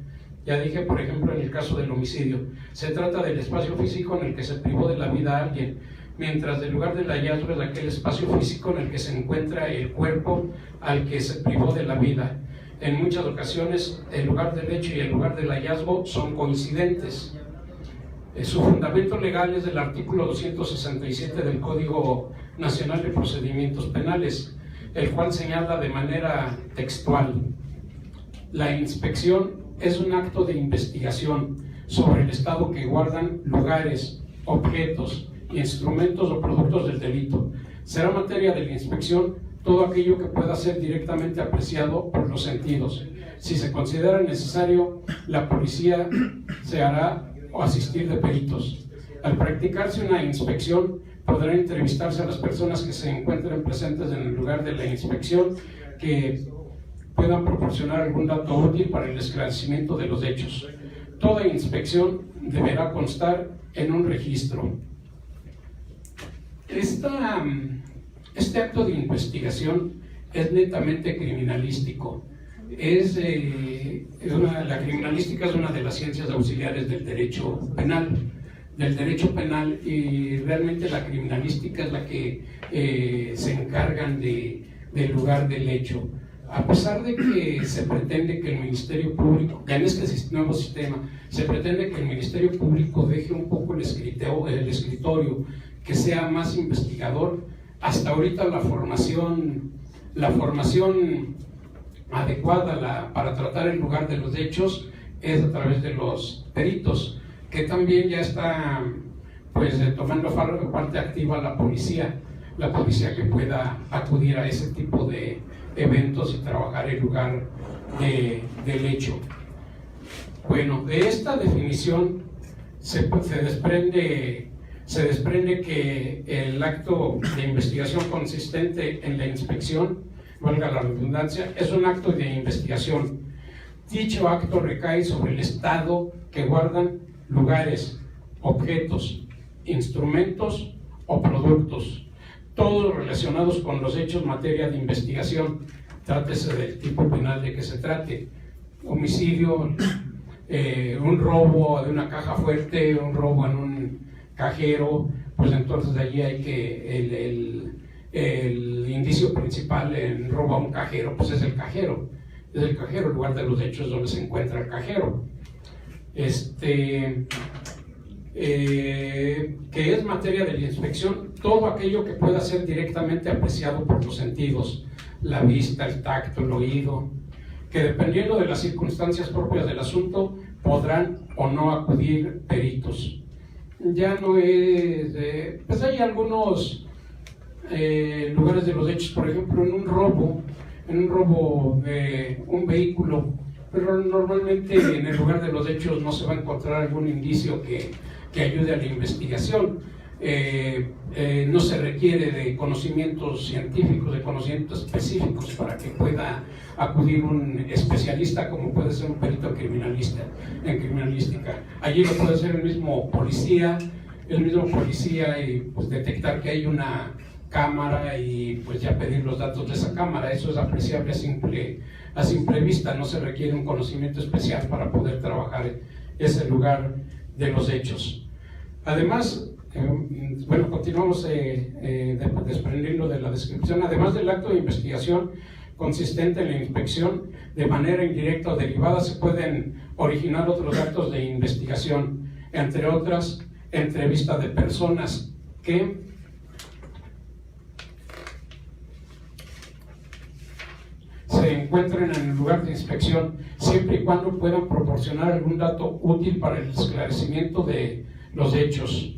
Ya dije, por ejemplo, en el caso del homicidio, se trata del espacio físico en el que se privó de la vida a alguien, mientras el lugar del hallazgo es aquel espacio físico en el que se encuentra el cuerpo al que se privó de la vida. En muchas ocasiones, el lugar del hecho y el lugar del hallazgo son coincidentes. Su fundamento legal es el artículo 267 del Código Nacional de Procedimientos Penales, el cual señala de manera textual: la inspección es un acto de investigación sobre el estado que guardan lugares, objetos, instrumentos o productos del delito. Será materia de la inspección todo aquello que pueda ser directamente apreciado por los sentidos. Si se considera necesario, la policía se hará o asistir de peritos. Al practicarse una inspección, podrán entrevistarse a las personas que se encuentren presentes en el lugar de la inspección, que puedan proporcionar algún dato útil para el esclarecimiento de los hechos. Toda inspección deberá constar en un registro. Este acto de investigación es netamente criminalístico. La criminalística es una de las ciencias auxiliares del derecho penal. Y realmente la criminalística es la que se encargan del lugar del hecho. A pesar de que se pretende que el Ministerio Público, ya en este nuevo sistema, se pretende que el Ministerio Público deje un poco el escritorio, que sea más investigador, hasta ahorita la formación adecuada para tratar el lugar de los hechos es a través de los peritos, que también ya está pues tomando parte activa la policía que pueda acudir a ese tipo de eventos y trabajar el lugar del hecho. Bueno, de esta definición se desprende que el acto de investigación consistente en la inspección, valga la redundancia, es un acto de investigación. Dicho acto recae sobre el estado que guardan lugares, objetos, instrumentos o productos, todos relacionados con los hechos materia de investigación, trátese del tipo penal de que se trate, homicidio, un robo de una caja fuerte, un robo en un cajero, pues entonces allí hay que el indicio principal en robo a un cajero, pues es el cajero, el lugar de los hechos donde se encuentra el cajero. Que es materia de la inspección, todo aquello que pueda ser directamente apreciado por los sentidos, la vista, el tacto, el oído, que dependiendo de las circunstancias propias del asunto podrán o no acudir peritos. Ya no es, pues hay algunos lugares de los hechos, por ejemplo en un robo de un vehículo, pero normalmente en el lugar de los hechos no se va a encontrar algún indicio que ayude a la investigación. No se requiere de conocimientos científicos, de conocimientos específicos para que pueda acudir un especialista como puede ser un perito criminalística. Allí lo puede ser el mismo policía y pues detectar que hay una cámara y pues ya pedir los datos de esa cámara. Eso es apreciable a simple vista, no se requiere un conocimiento especial para poder trabajar ese lugar de los hechos. Además, bueno, continuamos desprendiendo de la descripción. Además del acto de investigación consistente en la inspección, de manera indirecta o derivada se pueden originar otros actos de investigación, entre otras, entrevista de personas que se encuentren en el lugar de inspección, siempre y cuando puedan proporcionar algún dato útil para el esclarecimiento de los hechos.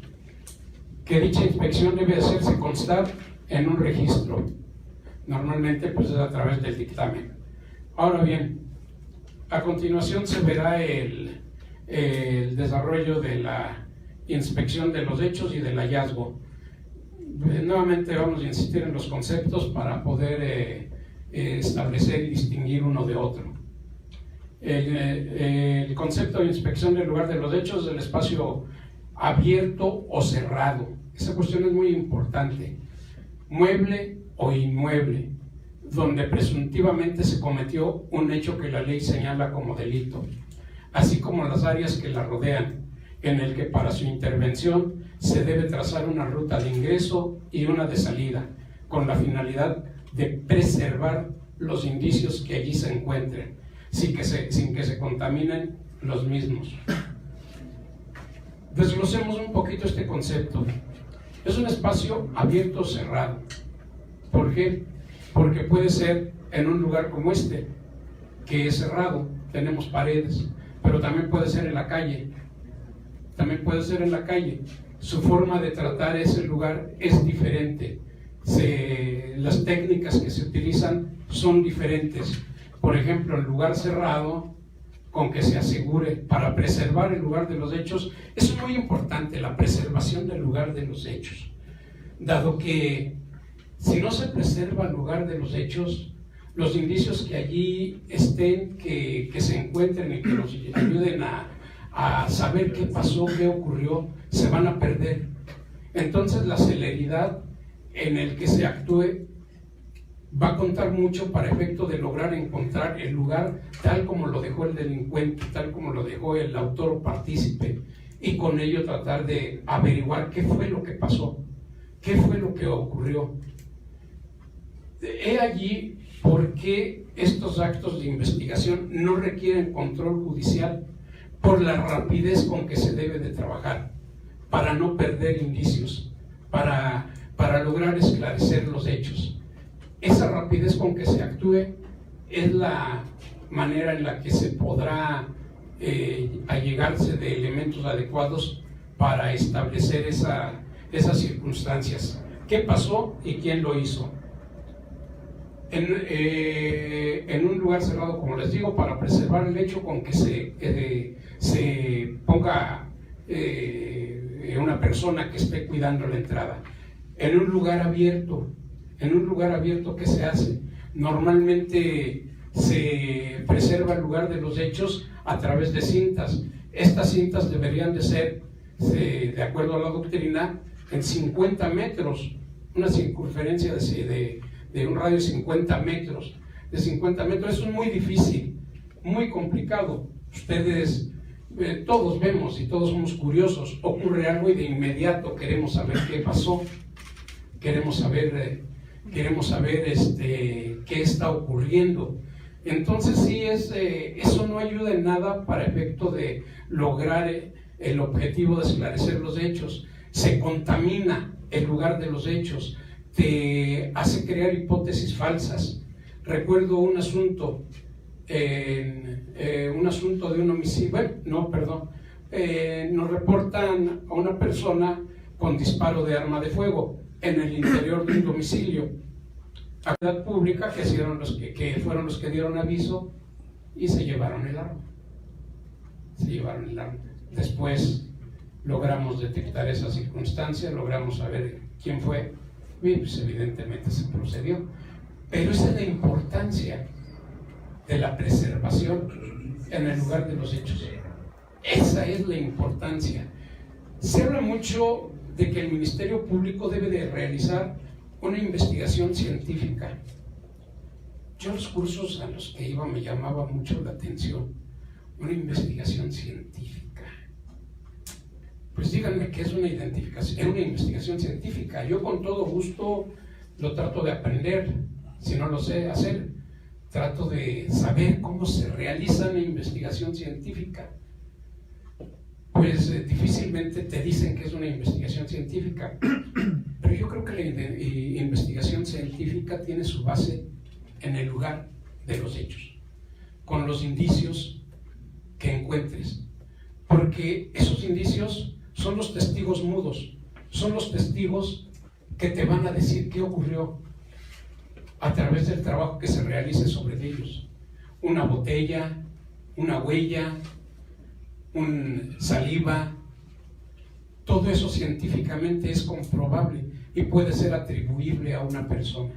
Que dicha inspección debe hacerse constar en un registro. Normalmente pues es a través del dictamen. Ahora bien, a continuación se verá el desarrollo de la inspección de los hechos y del hallazgo. Nuevamente vamos a insistir en los conceptos para poder establecer y distinguir uno de otro. El concepto de inspección del lugar de los hechos es el espacio abierto o cerrado. Esa cuestión es muy importante. Mueble o inmueble, donde presuntivamente se cometió un hecho que la ley señala como delito, así como las áreas que la rodean, en el que para su intervención se debe trazar una ruta de ingreso y una de salida, con la finalidad de preservar los indicios que allí se encuentren, sin que se contaminen los mismos. Desglosemos un poquito este concepto. Es un espacio abierto o cerrado. ¿Por qué? Porque puede ser en un lugar como este, que es cerrado, tenemos paredes, pero también puede ser en la calle. Su forma de tratar ese lugar es diferente. Las técnicas que se utilizan son diferentes. Por ejemplo, el lugar cerrado, con que se asegure para preservar el lugar de los hechos, eso es muy importante, la preservación del lugar de los hechos, dado que si no se preserva el lugar de los hechos, los indicios que allí estén, que se encuentren y que nos ayuden a saber qué pasó, qué ocurrió, se van a perder. Entonces la celeridad en el que se actúe va a contar mucho para efecto de lograr encontrar el lugar tal como lo dejó el delincuente, tal como lo dejó el autor o partícipe, y con ello tratar de averiguar qué fue lo que pasó, qué fue lo que ocurrió. He allí por qué estos actos de investigación no requieren control judicial, por la rapidez con que se debe de trabajar, para no perder indicios, para lograr esclarecer los hechos. Esa rapidez con que se actúe es la manera en la que se podrá allegarse de elementos adecuados para establecer esas circunstancias. ¿Qué pasó y quién lo hizo? En un lugar cerrado, como les digo, para preservar el hecho con que se ponga una persona que esté cuidando la entrada. En un lugar abierto, ¿qué se hace? Normalmente se preserva el lugar de los hechos a través de cintas. Estas cintas deberían de ser, de acuerdo a la doctrina, en 50 metros, una circunferencia de un radio de 50 metros. De 50 metros, eso es muy difícil, muy complicado. Ustedes, todos vemos y todos somos curiosos. Ocurre algo y de inmediato queremos saber qué pasó, queremos saber qué está ocurriendo. Entonces sí, eso no ayuda en nada para efecto de lograr el objetivo de esclarecer los hechos. Se contamina el lugar de los hechos, te hace crear hipótesis falsas. Recuerdo un asunto de un homicidio, nos reportan a una persona con disparo de arma de fuego en el interior de un domicilio. Actividad pública que fueron los que dieron aviso y se llevaron el arma. Después logramos detectar esa circunstancia, logramos saber quién fue, y pues evidentemente se procedió. Pero esa es la importancia de la preservación en el lugar de los hechos. Esa es la importancia. Se habla mucho de que el Ministerio Público debe de realizar una investigación científica. Yo los cursos a los que iba me llamaba mucho la atención. Una investigación científica. Pues díganme qué es una investigación científica. Yo con todo gusto lo trato de aprender. Si no lo sé hacer, trato de saber cómo se realiza una investigación científica. Pues difícilmente te dicen que es una investigación científica. Pero yo creo que la investigación científica tiene su base en el lugar de los hechos, con los indicios que encuentres. Porque esos indicios son los testigos mudos, son los testigos que te van a decir qué ocurrió a través del trabajo que se realice sobre ellos. Una botella, una huella, un saliva, todo eso científicamente es comprobable y puede ser atribuible a una persona.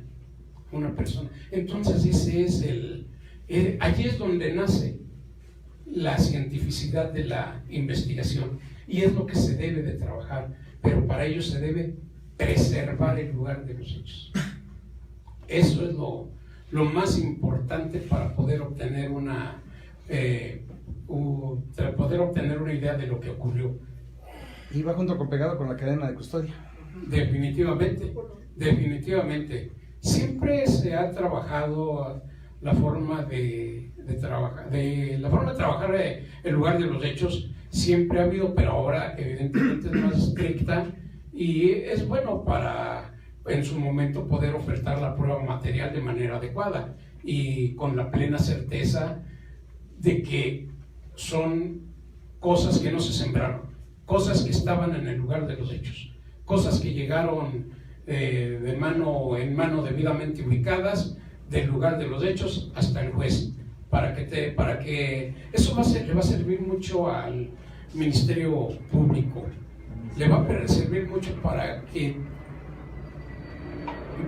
Entonces ese es allí es donde nace la cientificidad de la investigación y es lo que se debe de trabajar, pero para ello se debe preservar el lugar de los hechos. Eso es lo más importante para poder obtener una idea de lo que ocurrió. Y va junto con pegado con la cadena de custodia. Definitivamente. Siempre se ha trabajado la forma de trabajar el lugar de los hechos, siempre ha habido, pero ahora evidentemente es más estricta y es bueno para en su momento poder ofertar la prueba material de manera adecuada y con la plena certeza de que son cosas que no se sembraron, cosas que estaban en el lugar de los hechos, cosas que llegaron en mano debidamente ubicadas del lugar de los hechos hasta el juez, para que eso le va a servir mucho al Ministerio Público, le va a servir mucho para que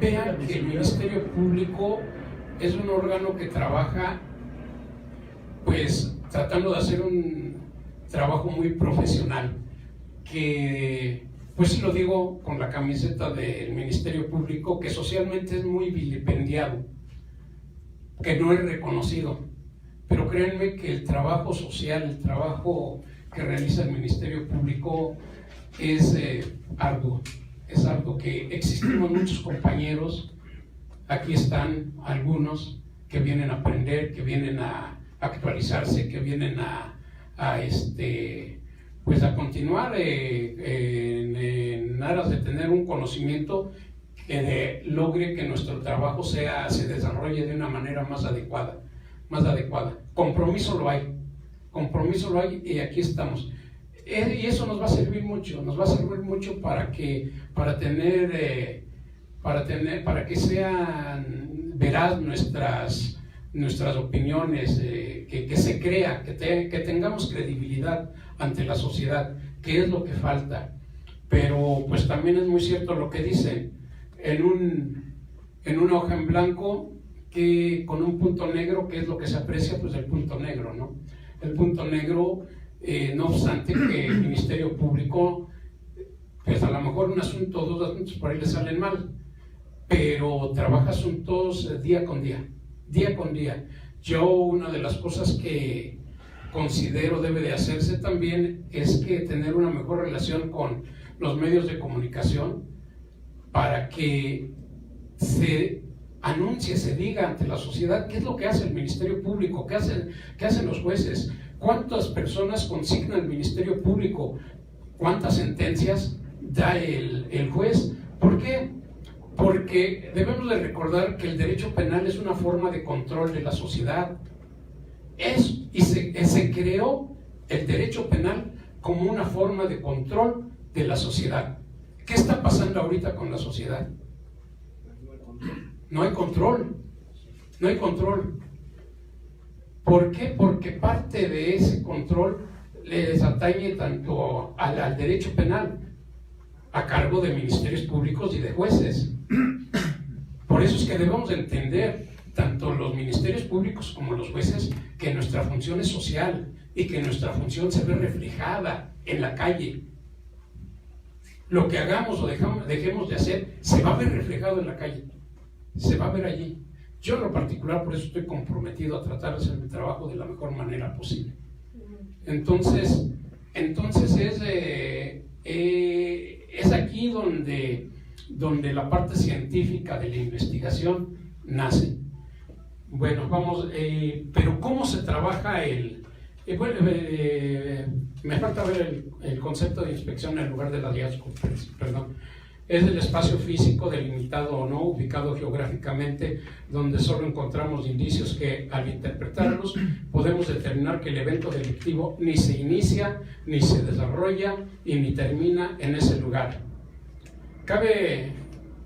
vean que el Ministerio Público es un órgano que trabaja pues tratando de hacer un trabajo muy profesional, que pues sí lo digo con la camiseta del Ministerio Público, que socialmente es muy vilipendiado, que no es reconocido. Pero créanme que el trabajo social, el trabajo que realiza el Ministerio Público es arduo, que existimos muchos compañeros, aquí están algunos que vienen a aprender, que vienen a actualizarse, que vienen pues a continuar en aras de tener un conocimiento que logre que nuestro trabajo se desarrolle de una manera más adecuada. Compromiso lo hay y aquí estamos. Y eso nos va a servir mucho, para que sean veraz nuestras opiniones, que se crea, que tengamos credibilidad ante la sociedad, que es lo que falta. Pero pues también es muy cierto lo que dicen, en una hoja en blanco, que con un punto negro, ¿qué es lo que se aprecia? Pues el punto negro, ¿no? El punto negro, no obstante que el Ministerio Público, pues a lo mejor un asunto, 2 asuntos por ahí le salen mal, pero trabaja asuntos día con día. Yo, una de las cosas que considero debe de hacerse también es que tener una mejor relación con los medios de comunicación para que se anuncie, se diga ante la sociedad qué es lo que hace el Ministerio Público, qué hacen los jueces, cuántas personas consigna el Ministerio Público, cuántas sentencias da el juez. ¿Por qué? Porque debemos de recordar que el derecho penal es una forma de control de la sociedad. Se creó el derecho penal como una forma de control de la sociedad. ¿Qué está pasando ahorita con la sociedad? No hay control. ¿Por qué? Porque parte de ese control les atañe tanto al derecho penal, a cargo de ministerios públicos y de jueces. Por eso es que debemos entender, tanto los ministerios públicos como los jueces, que nuestra función es social y que nuestra función se ve reflejada en la calle. Lo que hagamos o dejemos de hacer se va a ver reflejado en la calle, se va a ver allí. Yo en lo particular por eso estoy comprometido a tratar de hacer mi trabajo de la mejor manera posible. Entonces es aquí donde la parte científica de la investigación nace. Bueno, pero ¿cómo se trabaja me falta ver el concepto de inspección en lugar del hallazgo, perdón. Es el espacio físico delimitado o no, ubicado geográficamente, donde solo encontramos indicios que, al interpretarlos, podemos determinar que el evento delictivo ni se inicia, ni se desarrolla y ni termina en ese lugar. Cabe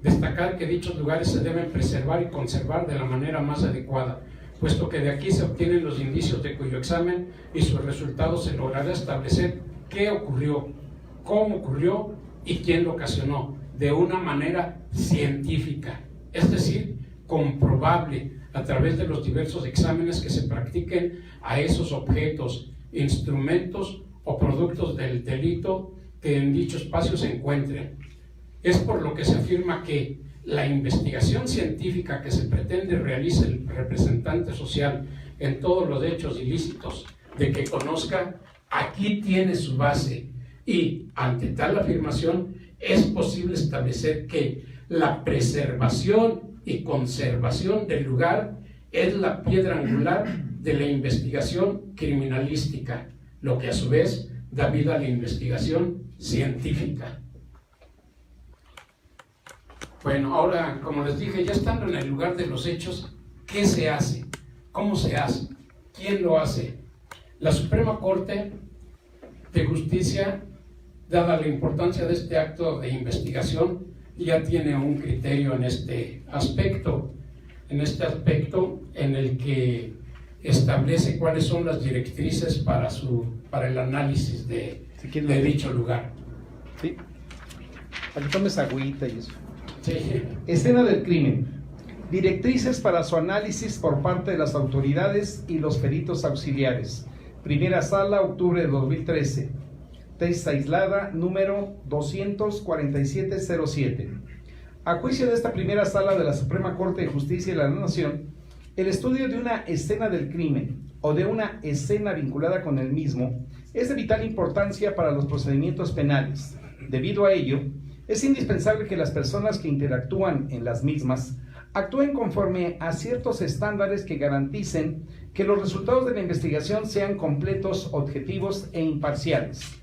destacar que dichos lugares se deben preservar y conservar de la manera más adecuada, puesto que de aquí se obtienen los indicios de cuyo examen y sus resultados se logrará establecer qué ocurrió, cómo ocurrió y quién lo ocasionó, de una manera científica, es decir, comprobable a través de los diversos exámenes que se practiquen a esos objetos, instrumentos o productos del delito que en dicho espacio se encuentren. Es por lo que se afirma que la investigación científica que se pretende realice el representante social en todos los hechos ilícitos de que conozca, aquí tiene su base, y ante tal afirmación es posible establecer que la preservación y conservación del lugar es la piedra angular de la investigación criminalística, lo que a su vez da vida a la investigación científica. Bueno, ahora, como les dije, ya estando en el lugar de los hechos, ¿qué se hace? ¿Cómo se hace? ¿Quién lo hace? La Suprema Corte de Justicia, dada la importancia de este acto de investigación, ya tiene un criterio en este aspecto en el que establece cuáles son las directrices para el análisis de dicho lugar. Sí. Para que tomes agüita y eso. Sí. Escena del crimen. Directrices para su análisis por parte de las autoridades y los peritos auxiliares. Primera Sala, octubre de 2013. tesis aislada número 24707. A juicio de esta primera sala de la Suprema Corte de Justicia de la Nación, el estudio de una escena del crimen o de una escena vinculada con el mismo es de vital importancia para los procedimientos penales. Debido a ello, es indispensable que las personas que interactúan en las mismas actúen conforme a ciertos estándares que garanticen que los resultados de la investigación sean completos, objetivos e imparciales.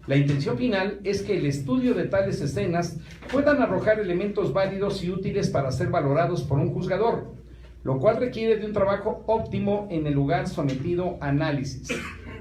La intención final es que el estudio de tales escenas puedan arrojar elementos válidos y útiles para ser valorados por un juzgador, lo cual requiere de un trabajo óptimo en el lugar sometido a análisis,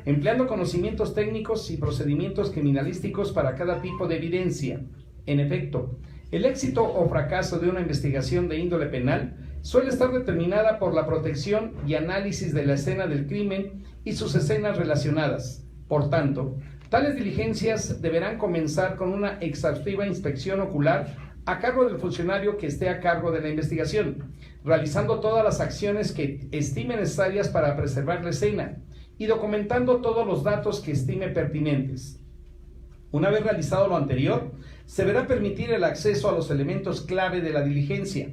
empleando conocimientos técnicos y procedimientos criminalísticos para cada tipo de evidencia. En efecto, el éxito o fracaso de una investigación de índole penal suele estar determinada por la protección y análisis de la escena del crimen y sus escenas relacionadas. Por tanto, tales diligencias deberán comenzar con una exhaustiva inspección ocular a cargo del funcionario que esté a cargo de la investigación, realizando todas las acciones que estime necesarias para preservar la escena y documentando todos los datos que estime pertinentes. Una vez realizado lo anterior, se deberá permitir el acceso a los elementos clave de la diligencia,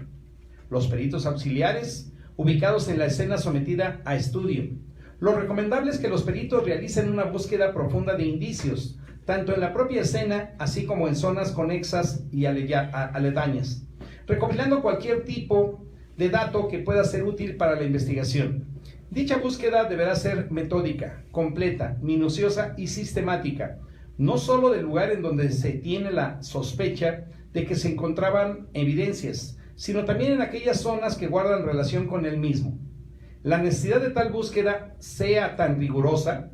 los peritos auxiliares ubicados en la escena sometida a estudio. Lo recomendable es que los peritos realicen una búsqueda profunda de indicios, tanto en la propia escena, así como en zonas conexas y aledañas, recopilando cualquier tipo de dato que pueda ser útil para la investigación. Dicha búsqueda deberá ser metódica, completa, minuciosa y sistemática, no solo del lugar en donde se tiene la sospecha de que se encontraban evidencias, sino también en aquellas zonas que guardan relación con el mismo. La necesidad de que tal búsqueda sea tan rigurosa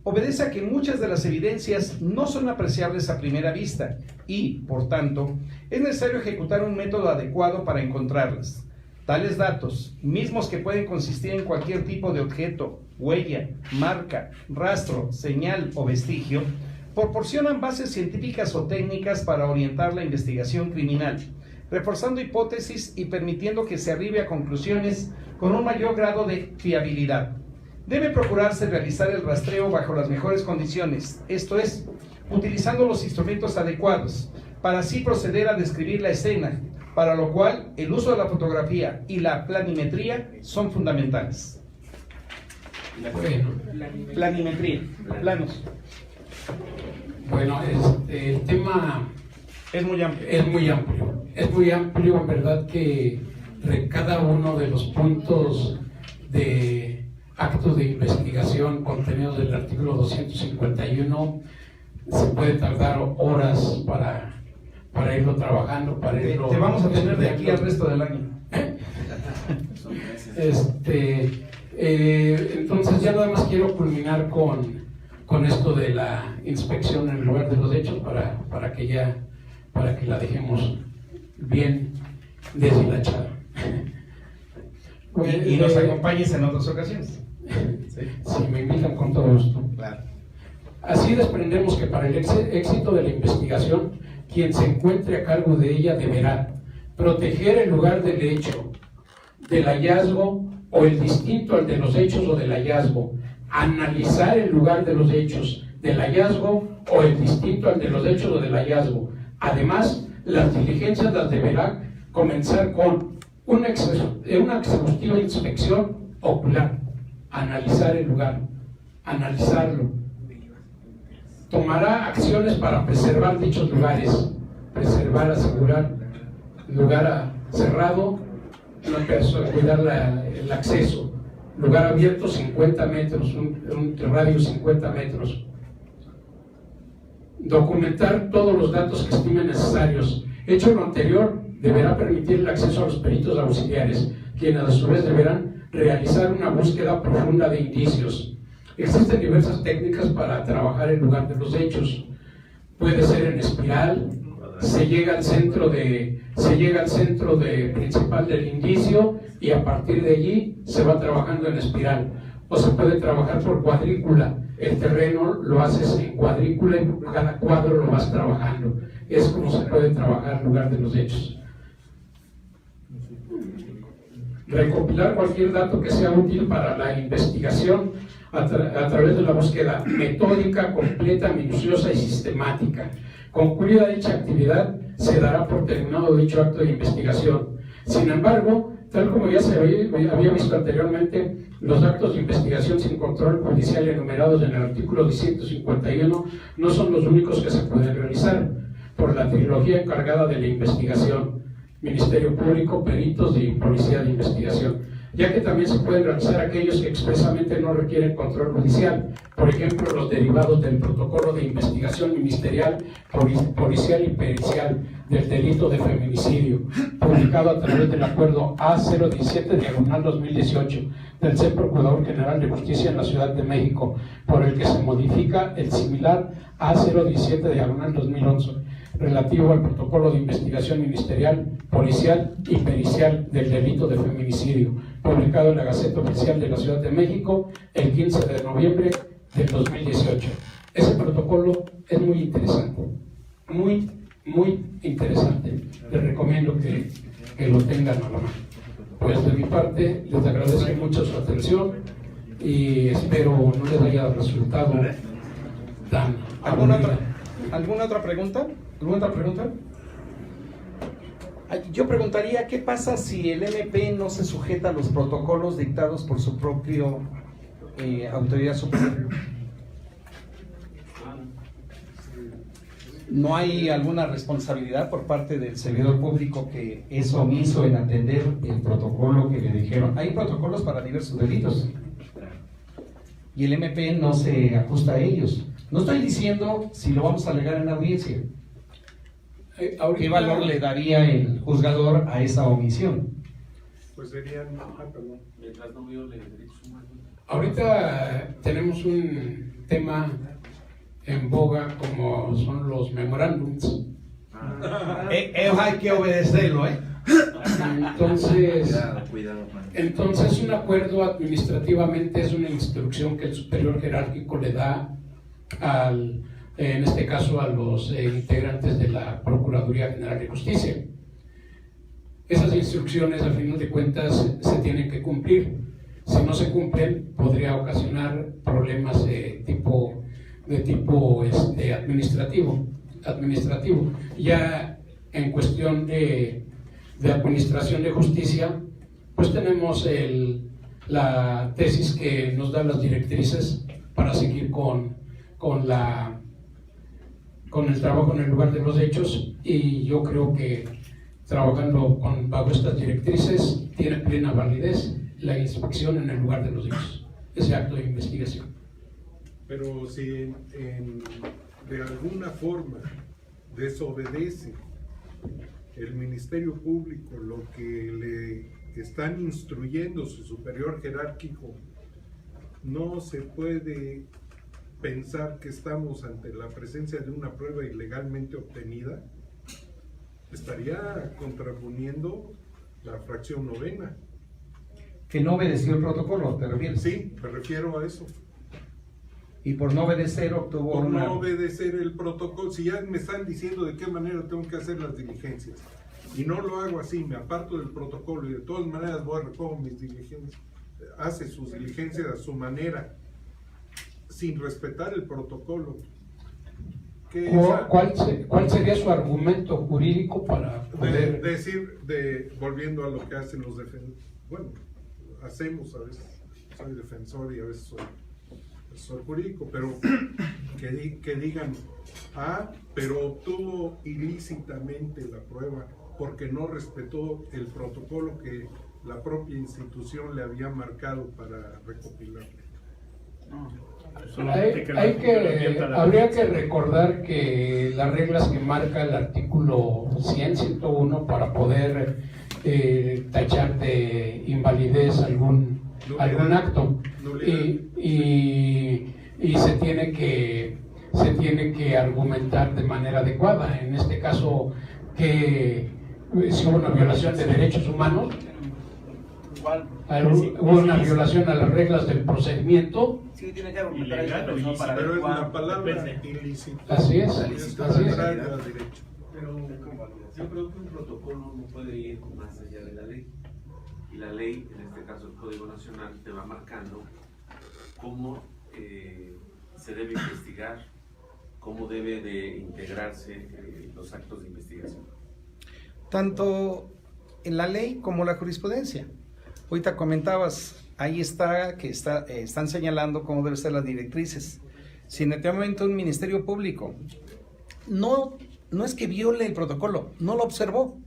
obedece a que muchas de las evidencias no son apreciables a primera vista y, por tanto, es necesario ejecutar un método adecuado para encontrarlas. Tales datos, mismos que pueden consistir en cualquier tipo de objeto, huella, marca, rastro, señal o vestigio, proporcionan bases científicas o técnicas para orientar la investigación criminal, reforzando hipótesis y permitiendo que se arribe a conclusiones con un mayor grado de fiabilidad. Debe procurarse realizar el rastreo bajo las mejores condiciones, esto es, utilizando los instrumentos adecuados, para así proceder a describir la escena, para lo cual el uso de la fotografía y la planimetría son fundamentales. Planimetría, planos. Bueno, el tema es muy amplio. Es muy amplio, en verdad que cada uno de los puntos de actos de investigación contenidos del artículo 251 se puede tardar horas para irlo trabajando, te vamos a tener de aquí al resto del año. Entonces ya nada más quiero culminar con esto de la inspección en el lugar de los hechos para que la dejemos bien deshilachada. Y nos acompañes en otras ocasiones. Si me invitan, con todo gusto. Claro. Así desprendemos que para el éxito de la investigación, quien se encuentre a cargo de ella deberá proteger el lugar del hecho, del hallazgo o el distinto al de los hechos o del hallazgo, analizar el lugar de los hechos, del hallazgo o el distinto al de los hechos o del hallazgo. Además, las diligencias las deberá comenzar con una exhaustiva inspección ocular, analizar el lugar, analizarlo. Tomará acciones para preservar dichos lugares, asegurar lugar cerrado, cuidar el acceso, lugar abierto 50 metros, un radio 50 metros. Documentar todos los datos que estimen necesarios. Hecho lo anterior, deberá permitir el acceso a los peritos auxiliares, quienes a su vez deberán realizar una búsqueda profunda de indicios. Existen diversas técnicas para trabajar el lugar de los hechos. Puede ser en espiral, se llega al centro principal del indicio y a partir de allí se va trabajando en espiral. O se puede trabajar por cuadrícula. El terreno lo haces en cuadrícula y por cada cuadro lo vas trabajando. Es como se puede trabajar el lugar de los hechos. Recopilar cualquier dato que sea útil para la investigación, a través de la búsqueda metódica, completa, minuciosa y sistemática. Concluida dicha actividad, se dará por terminado dicho acto de investigación. Sin embargo, tal como ya se había visto anteriormente, los actos de investigación sin control judicial enumerados en el artículo 151 no son los únicos que se pueden realizar por la trilogía encargada de la investigación: Ministerio Público, peritos y Policía de Investigación, ya que también se pueden realizar aquellos que expresamente no requieren control judicial, por ejemplo, los derivados del protocolo de investigación ministerial, policial y pericial del delito de feminicidio, publicado a través del acuerdo A017/2018 del ser Procurador General de Justicia en la Ciudad de México, por el que se modifica el similar A017/2011, relativo al protocolo de investigación ministerial, policial y pericial del delito de feminicidio, publicado en la Gaceta Oficial de la Ciudad de México el 15 de noviembre del 2018. Ese protocolo es muy interesante, muy interesante. Les recomiendo que lo tengan a la mano. Pues de mi parte, les agradezco mucho su atención y espero no les haya resultado tan aburrida. ¿Alguna otra pregunta? ¿Alguna otra pregunta? Yo preguntaría, ¿qué pasa si el MP no se sujeta a los protocolos dictados por su propio autoridad superior? ¿No hay alguna responsabilidad por parte del servidor público que es omiso en atender el protocolo que le dijeron? Hay protocolos para diversos delitos y el MP no se ajusta a ellos. No estoy diciendo si lo vamos a alegar en la audiencia. ¿Qué valor le daría el juzgador a esa omisión? Pues serían... perdón. Mientras no viole derechos humanos. Ahorita tenemos un tema en boga como son los memorándums. Hay que obedecerlo, ¿eh? Entonces un acuerdo administrativamente es una instrucción que el superior jerárquico le da en este caso a los integrantes de la Procuraduría General de Justicia. Esas instrucciones, al final de cuentas, se tienen que cumplir. Si no se cumplen, podría ocasionar problemas de tipo administrativo. Ya en cuestión de administración de justicia, pues tenemos la tesis que nos da las directrices para seguir con el trabajo en el lugar de los hechos, y yo creo que trabajando bajo estas directrices tiene plena validez la inspección en el lugar de los hechos, ese acto de investigación. Pero si de alguna forma desobedece el Ministerio Público lo que le están instruyendo su superior jerárquico, no se puede pensar que estamos ante la presencia de una prueba ilegalmente obtenida. Estaría contraponiendo la fracción novena. Que no obedeció el protocolo, ¿te refieres? Sí, me refiero a eso. Y por no obedecer obtuvo Por una... no obedecer el protocolo, si ya me están diciendo de qué manera tengo que hacer las diligencias, y no lo hago así, me aparto del protocolo y de todas maneras voy a recoger mis diligencias, hace sus diligencias a su manera, sin respetar el protocolo. ¿Cuál sería su argumento jurídico para poder volviendo a lo que hacen los defensores? Bueno, hacemos a veces, soy defensor y a veces soy jurídico, pero que digan, pero obtuvo ilícitamente la prueba porque no respetó el protocolo que la propia institución le había marcado para recopilar. Habría que recordar que las reglas que marca el artículo 101 para poder tachar de invalidez algún acto y se tiene que argumentar de manera adecuada. En este caso, que si hubo una violación de derechos humanos, hubo una violación a las reglas del procedimiento. Sí, tiene que argumentar pero es una palabra ilícita. Así es. Pero yo creo que un protocolo no puede ir más allá de la ley. Y la ley, en este caso el Código Nacional, te va marcando cómo se debe investigar, cómo debe de integrarse los actos de investigación. Tanto en la ley como la jurisprudencia. Ahorita comentabas, ahí está que están señalando cómo deben ser las directrices. Si en este momento un ministerio público no es que viole el protocolo, no lo observó.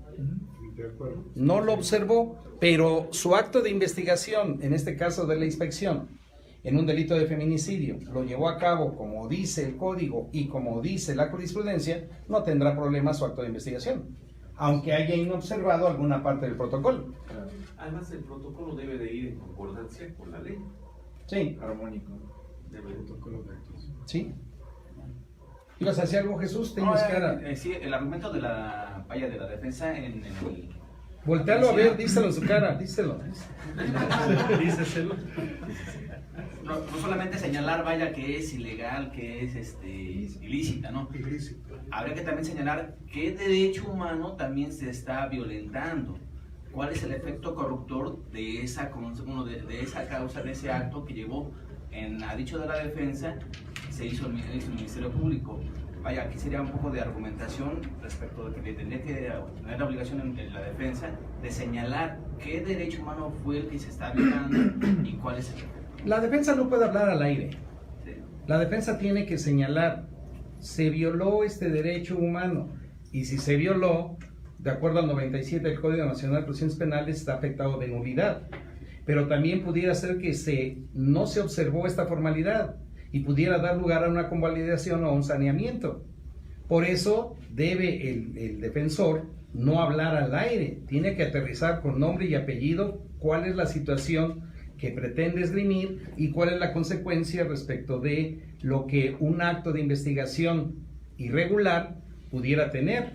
No lo observó, pero su acto de investigación, en este caso de la inspección, en un delito de feminicidio, lo llevó a cabo como dice el código y como dice la jurisprudencia, no tendrá problema su acto de investigación, aunque haya inobservado alguna parte del protocolo. Además, el protocolo debe de ir en concordancia con la ley. Sí. Armónico. Debe de protocolo de actos. Sí. ¿Ibas a decir algo, Jesús? Tienes cara. Sí, el argumento de la defensa en el... Voltealo a ver, díselo en su cara, díselo. Díselo. No solamente señalar, que es ilegal, que es ilícita, ¿no? Habría que también señalar qué derecho humano también se está violentando. ¿Cuál es el efecto corruptor de esa causa, de ese acto que llevó, a dicho de la defensa, se hizo el Ministerio Público? Aquí sería un poco de argumentación respecto de que tendría que tener la obligación en la defensa de señalar qué derecho humano fue el que se está violando y cuál es el efecto. La defensa no puede hablar al aire. La defensa tiene que señalar, se violó este derecho humano, y si se violó, de acuerdo al 97 del Código Nacional de Procedimientos Penales, está afectado de nulidad. Pero también pudiera ser que no se observó esta formalidad y pudiera dar lugar a una convalidación o a un saneamiento. Por eso debe el defensor no hablar al aire, tiene que aterrizar con nombre y apellido cuál es la situación que pretende esgrimir y cuál es la consecuencia respecto de lo que un acto de investigación irregular pudiera tener.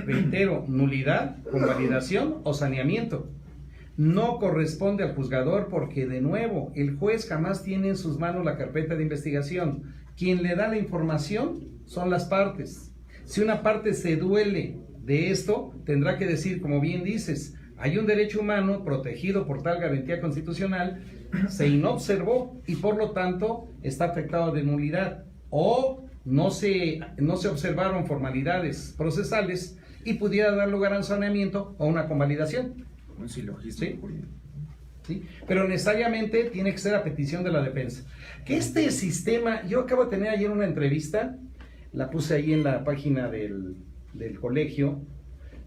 Reitero, nulidad, convalidación o saneamiento. No corresponde al juzgador porque, de nuevo, el juez jamás tiene en sus manos la carpeta de investigación. Quien le da la información son las partes. Si una parte se duele de esto, tendrá que decir, como bien dices, hay un derecho humano protegido por tal garantía constitucional, se inobservó y por lo tanto está afectado de nulidad, o no se observaron formalidades procesales y pudiera dar lugar a un saneamiento o una convalidación. Un silogismo jurídico. ¿Sí? Pero necesariamente tiene que ser a petición de la defensa. Que este sistema, yo acabo de tener ayer una entrevista, la puse ahí en la página del colegio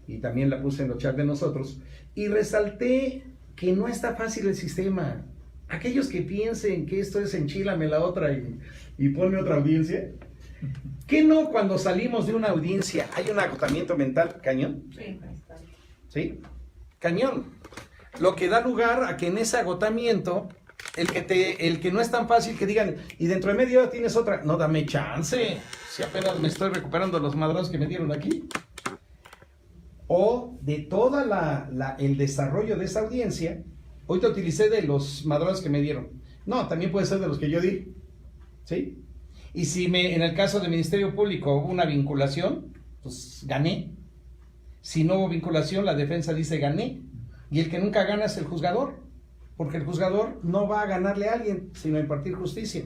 y también la puse en los chats de nosotros, y resalté que no está fácil el sistema. Aquellos que piensen que esto es enchílame la otra y ponme otra audiencia, ¿qué no cuando salimos de una audiencia hay un agotamiento mental cañón? Sí. ¿Sí? Cañón. Lo que da lugar a que en ese agotamiento, el que no es tan fácil que digan, y dentro de media hora tienes otra, no, dame chance, si apenas me estoy recuperando los madrazos que me dieron aquí. O de toda el desarrollo de esa audiencia, hoy te utilicé de los madrazos que me dieron. No, también puede ser de los que yo di. ¿Sí? Y si en el caso del Ministerio Público hubo una vinculación, pues gané. Si no hubo vinculación, la defensa dice gané. Y el que nunca gana es el juzgador, porque el juzgador no va a ganarle a alguien, sino a impartir justicia.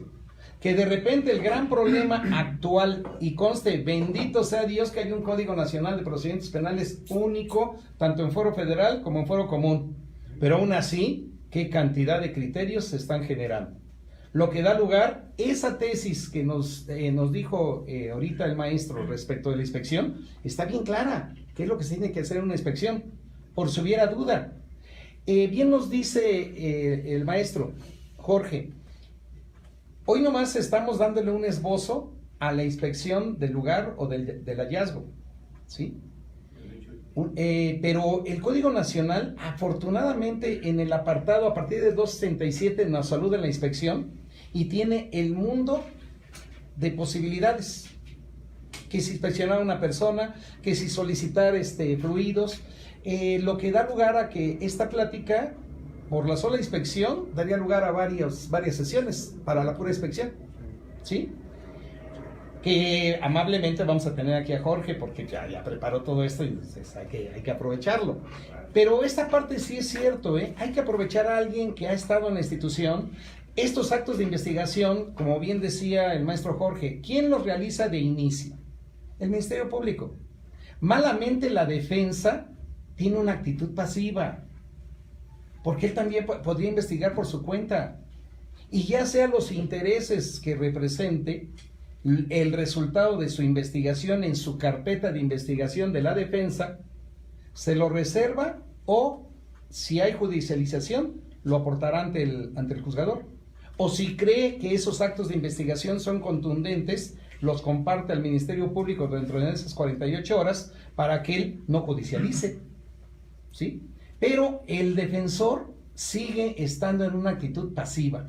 Que de repente el gran problema actual, y conste, bendito sea Dios que hay un Código Nacional de Procedimientos Penales único, tanto en foro federal como en foro común. Pero aún así, ¿qué cantidad de criterios se están generando? Lo que da lugar, esa tesis que nos dijo ahorita el maestro respecto de la inspección, está bien clara. ¿Qué es lo que se tiene que hacer en una inspección? Por si hubiera duda. Bien nos dice el maestro Jorge, hoy nomás estamos dándole un esbozo a la inspección del lugar o del hallazgo, ¿sí? Pero el Código Nacional, afortunadamente, en el apartado a partir de 267 nos saluda en la inspección y tiene el mundo de posibilidades. Que si inspeccionar a una persona, que si solicitar fluidos, lo que da lugar a que esta plática, por la sola inspección, daría lugar a varias sesiones para la pura inspección, ¿sí? Que amablemente vamos a tener aquí a Jorge, porque ya preparó todo esto y pues, hay que aprovecharlo. Pero esta parte sí es cierto, hay que aprovechar a alguien que ha estado en la institución, Estos actos de investigación, como bien decía el maestro Jorge, ¿quién los realiza de inicio? El Ministerio Público. Malamente la defensa tiene una actitud pasiva, porque él también podría investigar por su cuenta. Y ya sea los intereses que represente el resultado de su investigación en su carpeta de investigación de la defensa, se lo reserva o, si hay judicialización, lo aportará ante el juzgador. O si cree que esos actos de investigación son contundentes, los comparte al Ministerio Público dentro de esas 48 horas para que él no judicialice, ¿sí? Pero el defensor sigue estando en una actitud pasiva.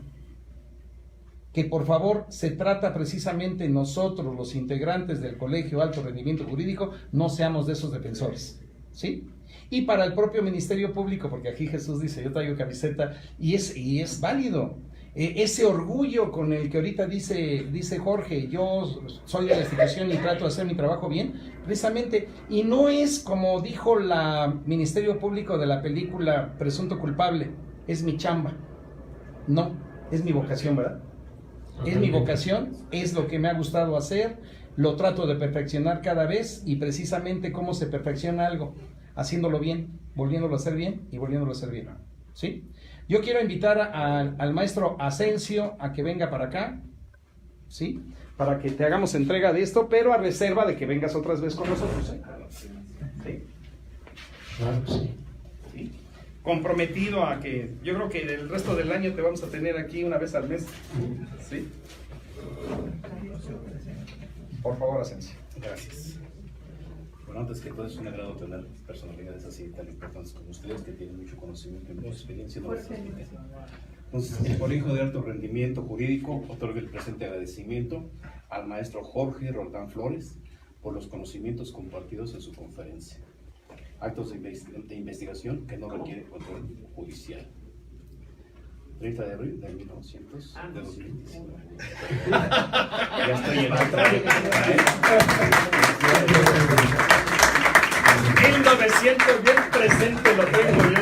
Que por favor, se trata precisamente nosotros, los integrantes del Colegio Alto Rendimiento Jurídico, no seamos de esos defensores, ¿sí? Y para el propio Ministerio Público, porque aquí Jesús dice, yo traigo camiseta, y es válido. Ese orgullo con el que ahorita dice Jorge, yo soy de la institución y trato de hacer mi trabajo bien, precisamente, y no es como dijo la Ministerio Público de la película Presunto Culpable, es mi chamba. No, es mi vocación, ¿verdad? Es mi vocación, es lo que me ha gustado hacer, lo trato de perfeccionar cada vez, y precisamente cómo se perfecciona algo, haciéndolo bien, volviéndolo a hacer bien y volviéndolo a hacer bien, ¿sí? Yo quiero invitar al maestro Asensio a que venga para acá, ¿sí? Para que te hagamos entrega de esto, pero a reserva de que vengas otras veces con nosotros, ¿sí? Claro que sí. ¿Sí? Comprometido a que yo creo que el resto del año te vamos a tener aquí una vez al mes, ¿sí? Por favor, Asensio. Gracias. Bueno, antes que todo es un agrado tener personalidades así tan importantes como ustedes, que tienen mucho conocimiento y mucha experiencia en nuestras vidas. Entonces, el Colegio de Alto Rendimiento Jurídico otorga el presente agradecimiento al maestro Jorge Roldán Flores por los conocimientos compartidos en su conferencia. Actos de investigación que no requieren control judicial. 30 de abril de 1900 de 2019. Ya estoy en otra. 1900, bien presente lo tengo yo.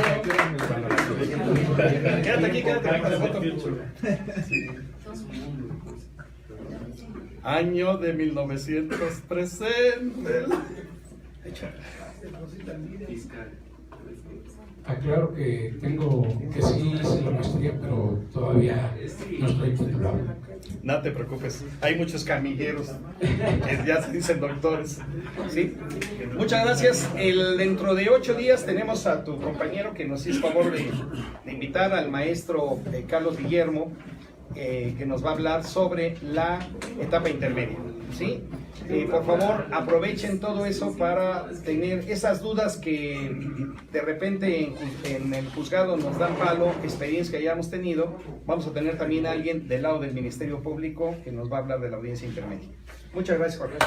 Quédate aquí, quédate con la foto. Año de 1900 presente. Aclaro que sí hice la maestría, pero todavía no estoy titulado. No te preocupes, hay muchos camilleros que ya se dicen doctores. ¿Sí? Muchas gracias. Dentro de 8 días tenemos a tu compañero que nos hizo favor de invitar al maestro Carlos Guillermo, que nos va a hablar sobre la etapa intermedia. ¿Sí? Por favor, aprovechen todo eso para tener esas dudas que de repente en el juzgado nos dan palo, experiencia que hayamos tenido. Vamos a tener también a alguien del lado del Ministerio Público que nos va a hablar de la audiencia intermedia. Muchas gracias, Jorge.